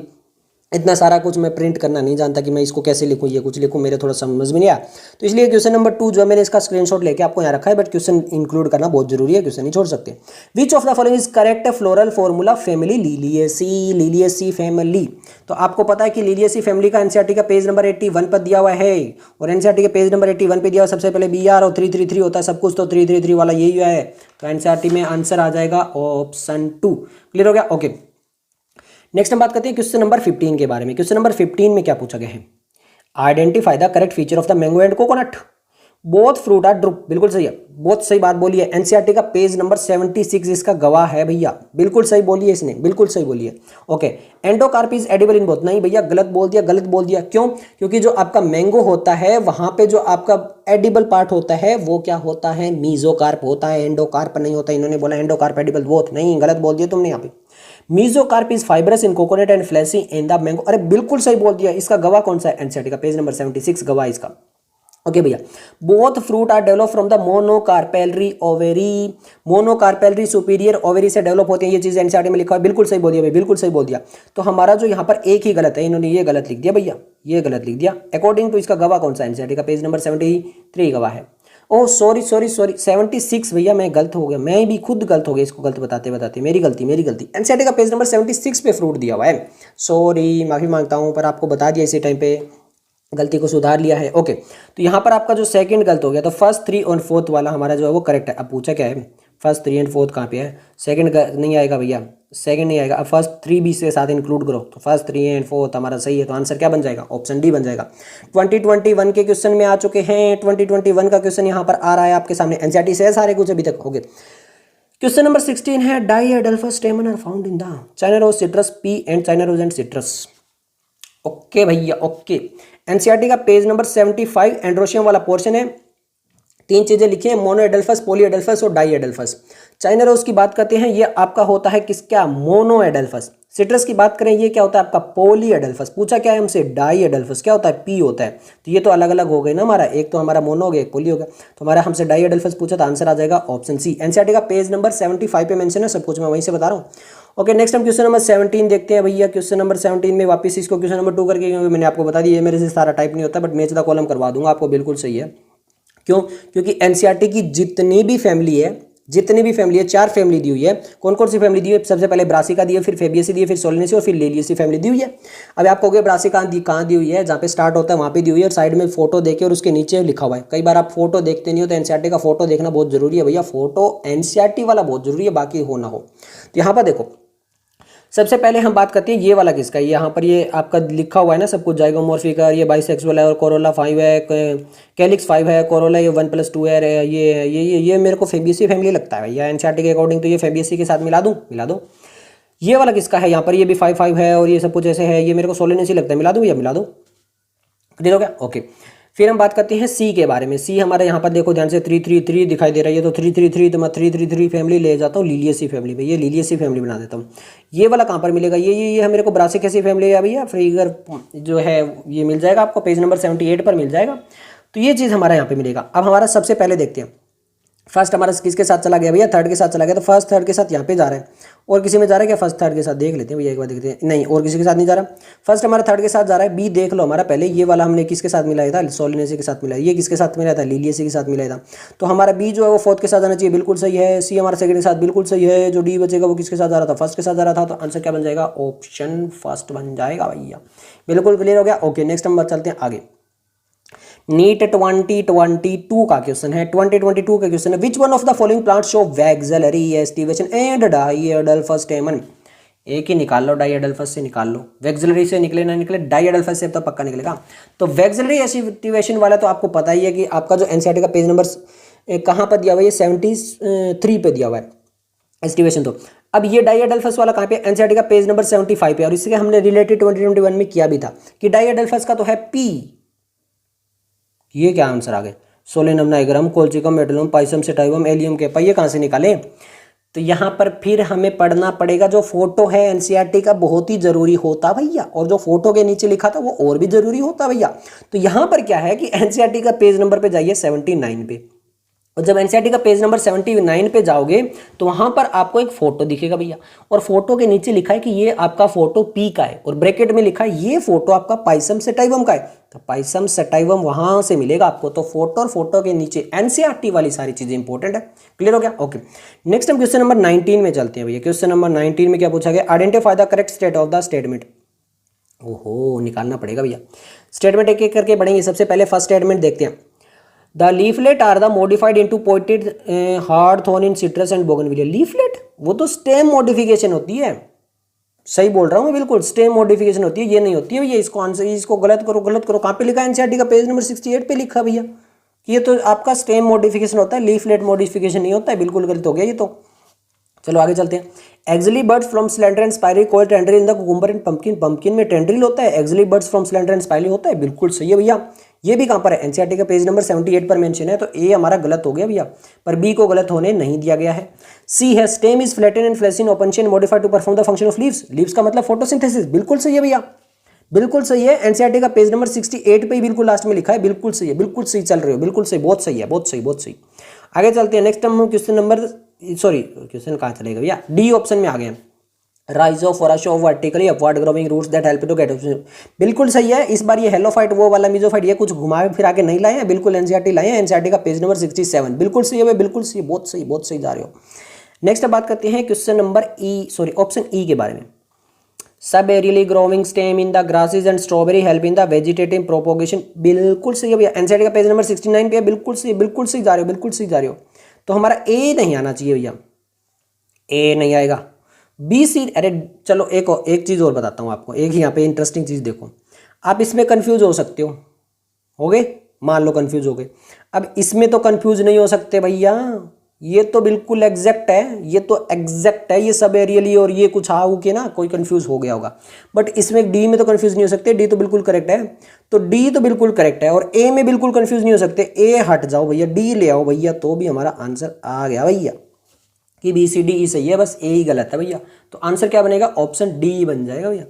A: इतना सारा कुछ मैं प्रिंट करना नहीं जानता कि मैं इसको कैसे लिखूं, ये कुछ लिखूं, मेरे थोड़ा समझ में नहीं आया, तो इसलिए क्वेश्चन नंबर 2 जो है मैंने इसका स्क्रीनशॉट लेके आपको यहाँ रखा है, बट क्वेश्चन इंक्लूड करना बहुत जरूरी है, क्वेश्चन नहीं छोड़ सकते। विच of the following is correct floral formula family Liliaceae family. तो आपको पता है कि लिलियेसी फैमिली का एनसीईआरटी का पेज नंबर 81 पर दिया हुआ है, और एनसीईआरटी के पेज नंबर 81 पे दिया हुआ सबसे पहले BR और 333 होता है सब कुछ, तो 333 वाला यही है। तो एनसीईआरटी में आंसर आ जाएगा ऑप्शन 2। क्लियर हो गया, ओके। नेक्स्ट हम बात करते हैं क्वेश्चन नंबर 15 के बारे में। क्वेश्चन नंबर 15 में क्या पूछा गया है, identify the correct feature of the mango and coconut, both fruit are drupe. बिल्कुल सही है, बहुत सही बात बोली है। एनसीईआरटी का पेज नंबर 76 इसका गवाह है भैया, बिल्कुल सही बोली है इसने, बिल्कुल सही बोली है। Okay, endocarp is edible in both, नहीं भैया गलत बोल दिया, गलत बोल दिया। क्यों, क्योंकि जो आपका मैंगो होता है वहां पे जो आपका एडिबल पार्ट होता है वो क्या होता है, मीजोकार्प होता है, एंडोकार्प नहीं होता। इन्होंने बोला एंडोकार्प एडिबल, बोथ नहीं, गलत बोल दिया तुमने यहाँ पे। Mesocarp is fibrous in coconut and fleshy in the mango, अरे बिल्कुल सही बोल दिया। इसका गवाह कौन सा है, एनसीईआरटी का पेज नंबर 76 गवाह इसका। ओके भैया, both fruit are develop from the monocarpellary ovary, monocarpellary superior ovary से डेवलप होते हैं, ये चीज एनसीईआरटी में लिखा है। बिल्कुल सही बोल दिया भाई, बिल्कुल सही बोल दिया। तो हमारा जो यहाँ पर एक ही गलत है, इन्होंने ये गलत लिख दिया भैया, ये गलत लिख दिया। अकॉर्डिंग टू इसका गवाह कौन सा, एनसीईआरटी का पेज नंबर 73 गवाह है। ओह सॉरी 76 भैया, मैं गलत हो गया, मैं भी खुद गलत हो गया इसको गलत बताते बताते, मेरी गलती। एनसीईआरटी का पेज नंबर 76 पे फ्रूट दिया हुआ है, सॉरी माफी मांगता हूँ, पर आपको बता दिया इसी टाइम पे, गलती को सुधार लिया है। ओके, तो यहाँ पर आपका जो सेकंड गलत हो गया, तो फर्स्ट 3 और 4 वाला हमारा जो है वो करेक्ट है। अब पूछा क्या है, फर्स्ट 3 एंड 4 कहाँ पे है, सेकंड नहीं आएगा भैया, सेकंड नहीं आएगा। अब फर्स्ट 3 भी इसके साथ इंक्लूड करो, तो फर्स्ट 3 एंड 4 हमारा सही है, तो आंसर क्या बन जाएगा, ऑप्शन डी बन जाएगा। 2021 के क्वेश्चन में आ चुके हैं, 2021 का क्वेश्चन यहाँ पर आ रहा है आपके सामने, एनसीईआरटी से सारे कुछ अभी तक हो गए। क्वेश्चन नंबर 16 है, diadelphous stamen are found in the China rose citrus pea and China rose and citrus. Okay भैया, ओके। एनसीईआरटी का पेज नंबर 75 एंड्रोशियम वाला पोर्शन है, तीन चीजें लिखी हैं, मोनो एडल्फस, पॉली एडल्फस और डाई एडल्फस। चाइना रोज की बात करते हैं, ये आपका होता है किसका, मोनो एडल्फस। सिट्रस की बात करें, ये क्या होता है आपका पॉली एडल्फस। पूछा क्या है हमसे, डाई एडल्फस क्या होता है, पी होता है। तो ये तो अलग अलग हो गए ना हमारा, एक तो हमारा मोनो हो गया, एक पॉली हो गया। तो हमारा हमसे डाई एडल्फस पूछा, तो आंसर आ जाएगा ऑप्शन सी। एनसीईआरटी का पेज नंबर 75 पे मेंशन है, सब कुछ मैं वहीं से बता रहा हूँ। ओके, नेक्स्ट हम क्वेश्चन नंबर 17 देखते हैं भैया। क्वेश्चन नंबर 17 में वापस इसको क्वेश्चन नंबर 2 करके, क्योंकि मैंने आपको बता दिया मेरे से सारा टाइप नहीं होता, बट मैच द कॉलम करवा दूंगा आपको, बिल्कुल सही है। क्यों, क्योंकि एनसीईआरटी की जितनी भी फैमिली है, 4 फैमिली दी हुई है। कौन कौन सी फैमिली दी हुई है, सबसे पहले ब्रासिका दी है, फिर फेबियसी दी है, फिर सोलेनेसी और फिर लेलियसी फैमिली दी हुई है। अब आप कहोगे ब्रासिका कहाँ दी हुई है, जहाँ पे स्टार्ट होता है वहाँ पे दी हुई है, और साइड में फोटो देखे और उसके नीचे लिखा हुआ है। कई बार आप फोटो देखते नहीं हो, तो एनसीईआरटी का फोटो देखना बहुत जरूरी है भैया, फोटो एनसीईआरटी वाला बहुत जरूरी है, बाकी हो ना हो। तो यहाँ पर देखो, सबसे पहले हम बात करते हैं ये वाला किसका, यहाँ पर ये आपका लिखा हुआ है ना सब कुछ, जाइगोमॉर्फिक है, ये बाइसेक्सुअल है, और कोरोला 5 है, कैलिक्स 5 है, कोरोला ये 1+2 है, ये मेरे को फेबियसी फैमिली लगता है भैया एनसीईआरटी के अकॉर्डिंग, तो ये फेबियसी के साथ मिला दो। ये वाला किसका है, यहाँ पर ये भी 5 है और ये सब कुछ ऐसे है, ये मेरे को सोलेनेसी लगता है, मिला दूँ या मिला दो, क्लियर हो गया। ओके, फिर हम बात करते हैं सी के बारे में। सी हमारे यहाँ पर देखो ध्यान से 333 दिखाई दे रही है, तो 333, तो मैं 333 फैमिली ले जाता हूँ लिलियसी फैमिली में, ये लिलियसी फैमिली बना देता हूँ। ये वाला कहाँ पर मिलेगा, ये मेरे को ब्रासिकेसी फैमिली है भैया, फिगर जो है ये मिल जाएगा आपको पेज नंबर 78 पर मिल जाएगा। तो ये चीज़ हमारा यहाँ पे मिलेगा। अब हमारा सबसे पहले देखते हैं, फर्स्ट हमारा किसके साथ चला गया भैया, थर्ड के साथ चला गया, तो फर्स्ट थर्ड के साथ यहाँ पे जा रहा है, और किसी में जा रहा है क्या, फर्स्ट थर्ड के साथ देख लेते हैं भैया एक बार, देखते हैं, नहीं और किसी के साथ नहीं जा रहा। फर्स्ट हमारा थर्ड के साथ जा रहा है, बी देख लो हमारा पहले, ये वाला हमने किसके साथ मिलाया था, सोलिनेसी के साथ मिलाया, ये किसके साथ मिलाया था, लिलियसी के साथ मिलाया था। तो हमारा बी जो है वो फोर्थ के साथ जाना चाहिए, बिल्कुल सही है। सी हमारा सेकंड के साथ बिल्कुल सही है। जो डी बचेगा वो किसके साथ जा रहा था, फर्स्ट के साथ जा रहा था, तो आंसर क्या बन जाएगा, ऑप्शन फर्स्ट बन जाएगा भैया, बिल्कुल क्लियर हो गया। ओके, नेक्स्ट नंबर चलते हैं आगे। नीट 2022 का क्वेश्चन है, 2022 का क्वेश्चन है, which one of the following plant show vexillary aestivation and diadelphous stamen. एक ही निकाल लो, डाई एडल्फस से निकाल लो, वैक्सिलरी से निकले ना निकले, डाई एडल्फस से तो पक्का निकलेगा। तो वैक्सिलरी एस्टिवेशन वाला तो आपको पता ही है कि आपका जो एनसीईआरटी का पेज नंबर कहाँ पर दिया हुआ है, ये 73 पे दिया हुआ है एस्टिवेशन। तो अब ये डाई एडल्फस वाला कहाँ पे, एनसीईआरटी का पेज नंबर 75 पे, और इससे हमने रिलेटेड 2021 में किया भी था कि डाई एडल्फस का तो है पी। ये क्या आंसर आ गए, सोलेनम नाइग्रम, कोल्चिकम, मेडलम, pisum, sativum, allium cepa, ये कहाँ से निकाले। तो यहाँ पर फिर हमें पढ़ना पड़ेगा, जो फोटो है एनसीईआरटी का बहुत ही जरूरी होता भैया, और जो फोटो के नीचे लिखा था वो और भी जरूरी होता भैया। तो यहाँ पर क्या है कि एनसीईआरटी का पेज नंबर पे जाइए 79 पे, और जब एनसीईआरटी का पेज नंबर 79 पे जाओगे तो वहां पर आपको एक फोटो दिखेगा भैया, और फोटो के नीचे लिखा है कि ये आपका फोटो पी का है, और ब्रैकेट में लिखा है ये फोटो आपका पाइसम सेटाइवम का है। तो पाइसम सेटाइवम वहां से मिलेगा आपको। तो फोटो और फोटो के नीचे एनसीईआरटी वाली सारी चीजें इंपॉर्टेंट है, क्लियर हो गया। ओके, नेक्स्ट हम क्वेश्चन नंबर 19 में चलते हैं भैया। क्वेश्चन नंबर 19 में क्या पूछा गया, identify the correct state of the statement. ओहो, निकालना पड़ेगा भैया, स्टेटमेंट एक एक करके बढ़ेंगे। सबसे पहले फर्स्ट स्टेटमेंट देखते हैं, the leaflet are the modified into pointed hard thorn in citrus and bougainvillea. Leaflet वो तो स्टेम मॉडिफिकेशन होती है, सही बोल रहा हूँ मैं, बिल्कुल स्टेम मॉडिफिकेशन होती है, ये नहीं होती है भैया। इसको आंसर, इसको गलत करो। कहाँ पे लिखा है, एनसीईआरटी का पेज नंबर 68 पे लिखा भैया कि ये तो आपका स्टेम मॉडिफिकेशन होता है, लीफलेट मॉडिफिकेशन नहीं होता है, बिल्कुल गलत हो गया ये तो। चलो आगे चलते हैं। Axillary buds from slender and spiral called tendril in the cucumber and pumpkin. Pumpkin में टेंड्रिल होता है, axillary buds from slender and spiral होता है, बिल्कुल सही है भैया। ये भी कहाँ पर है, एनसीईआरटी का पेज नंबर 78 पर मेंशन है। तो ए हमारा गलत हो गया भैया, पर बी को गलत होने नहीं दिया गया है। सी है, stem is flatten and fleshy in opuntia modified to perform the function of leaves. Leaves का मतलब फोटोसिंथेसिस, बिल्कुल सही है भैया, बिल्कुल सही है। एनसीईआरटी का पेज नंबर 68 पे ही बिल्कुल लास्ट में लिखा है, बिल्कुल सही है, बिल्कुल सही चल रहे हो, बिल्कुल सही, बहुत सही है, बहुत सही, बहुत सही। आगे चलते हैं। नेक्स्ट हम क्वेश्चन नंबर, सॉरी क्वेश्चन कहाँ चलेगा भैया, डी ऑप्शन में आ गए। राइज ऑफ और of vertically upward growing roots that help to get, बिल्कुल सही है। इस बार ये हेलोफाइट वो वाला मीजोफाइट ये कुछ घुमा फिरा के नहीं लाए हैं, बिल्कुल एनसीईआरटी लाए हैं। एनसीईआरटी का पेज नंबर 67, बिल्कुल सही है, बिल्कुल सही, बहुत सही, बहुत सही जा रहे हो। नेक्स्ट बात करते हैं क्वेश्चन नंबर ऑप्शन ई के बारे में। सब aerially growing stem in the grasses and strawberry help in the vegetative propagation, बिल्कुल सही है भैया। एनसीईआरटी का पेज नंबर 69 पे, बिल्कुल सही, बिल्कुल सही जा रहे हो, बिल्कुल सही जा रहे हो। तो हमारा ए नहीं आना चाहिए भैया, ए नहीं आएगा। बी सी, अरे चलो एक चीज़ और बताता हूँ आपको, एक यहाँ पे इंटरेस्टिंग चीज़ देखो। आप इसमें कंफ्यूज हो सकते हो गए, मान लो कंफ्यूज हो गए। अब इसमें तो कंफ्यूज नहीं हो सकते भैया, ये तो बिल्कुल एग्जैक्ट है, ये तो एग्जैक्ट है, ये सब एरियली और ये कुछ हाउ के ना कोई कंफ्यूज हो गया होगा, बट इसमें डी में तो कंफ्यूज नहीं हो सकते, डी तो बिल्कुल करेक्ट है, तो डी तो बिल्कुल करेक्ट है। और ए में बिल्कुल कंफ्यूज नहीं हो सकते, ए हट जाओ भैया, डी ले आओ भैया, तो भी हमारा आंसर आ गया भैया कि बी सी डी ई सही है, बस ए ही गलत है भैया। तो आंसर क्या बनेगा, ऑप्शन डी बन जाएगा भैया।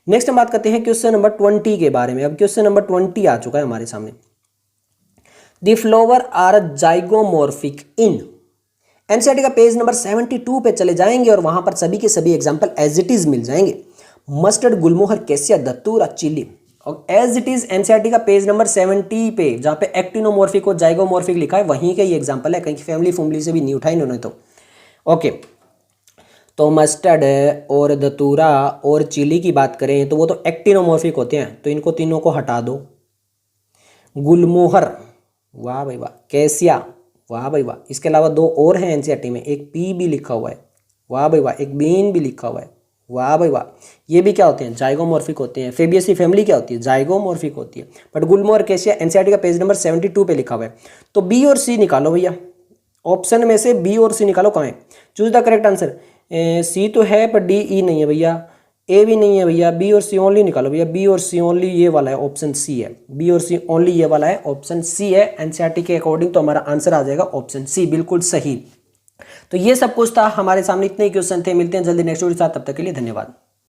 A: नेक्स्ट हम बात करते हैं क्वेश्चन नंबर 20 के बारे में। अब क्वेश्चन नंबर 20 आ चुका है हमारे सामने। The flower are zygomorphic in, NCERT का पेज नंबर 72 पे चले जाएंगे और वहां पर सभी के सभी एग्जांपल एज इट इज मिल जाएंगे। मस्टर्ड, गुलमोहर, कैसिया, दत्तूरा, चिली, और एज इट इज एनसीईआरटी का पेज नंबर 70 पे जहां पे एक्टिनोमॉर्फिक और जाइगोमॉर्फिक लिखा है वहीं का ये एग्जांपल है, कहीं फैमिली फुमली से भी नहीं उठाई इन्होंने तो। ओके, तो मस्टर्ड और दतूरा और चिली की बात करें तो वो तो एक्टिनोमॉर्फिक होते हैं, तो इनको तीनों को हटा दो। गुलमोहर, वाह भाई वाह, कैसिया, वाह भाई वाह, इसके अलावा दो और हैं एनसीईआरटी में, एक पी भी लिखा हुआ है, वाह भाई वाह, एक बीन भी लिखा हुआ है, वाह भाई वाह। ये भी क्या होते हैं, जाइगोमॉर्फिक होते हैं। फेबियसी फैमिली क्या होती है, जाइगोमॉर्फिक होती है। बट गुलमोहर, कैसिया एनसीईआरटी का पेज नंबर 72 पे लिखा हुआ है। तो बी और सी निकालो भैया, ऑप्शन में से बी और सी निकालो, कहाँ है, चूज द करेक्ट आंसर। सी तो है पर डी ई नहीं है भैया, ए भी नहीं है भैया, बी और सी ओनली निकालो भैया, बी और सी ओनली ये वाला है, ऑप्शन सी है, बी और सी ओनली ये वाला है, ऑप्शन सी है एनसीईआरटी के अकॉर्डिंग। तो हमारा आंसर आ जाएगा ऑप्शन सी, बिल्कुल सही। तो ये सब कुछ था हमारे सामने, इतने ही क्वेश्चन थे। मिलते हैं जल्दी नेक्स्ट वीडियो के साथ, तब तक के लिए धन्यवाद।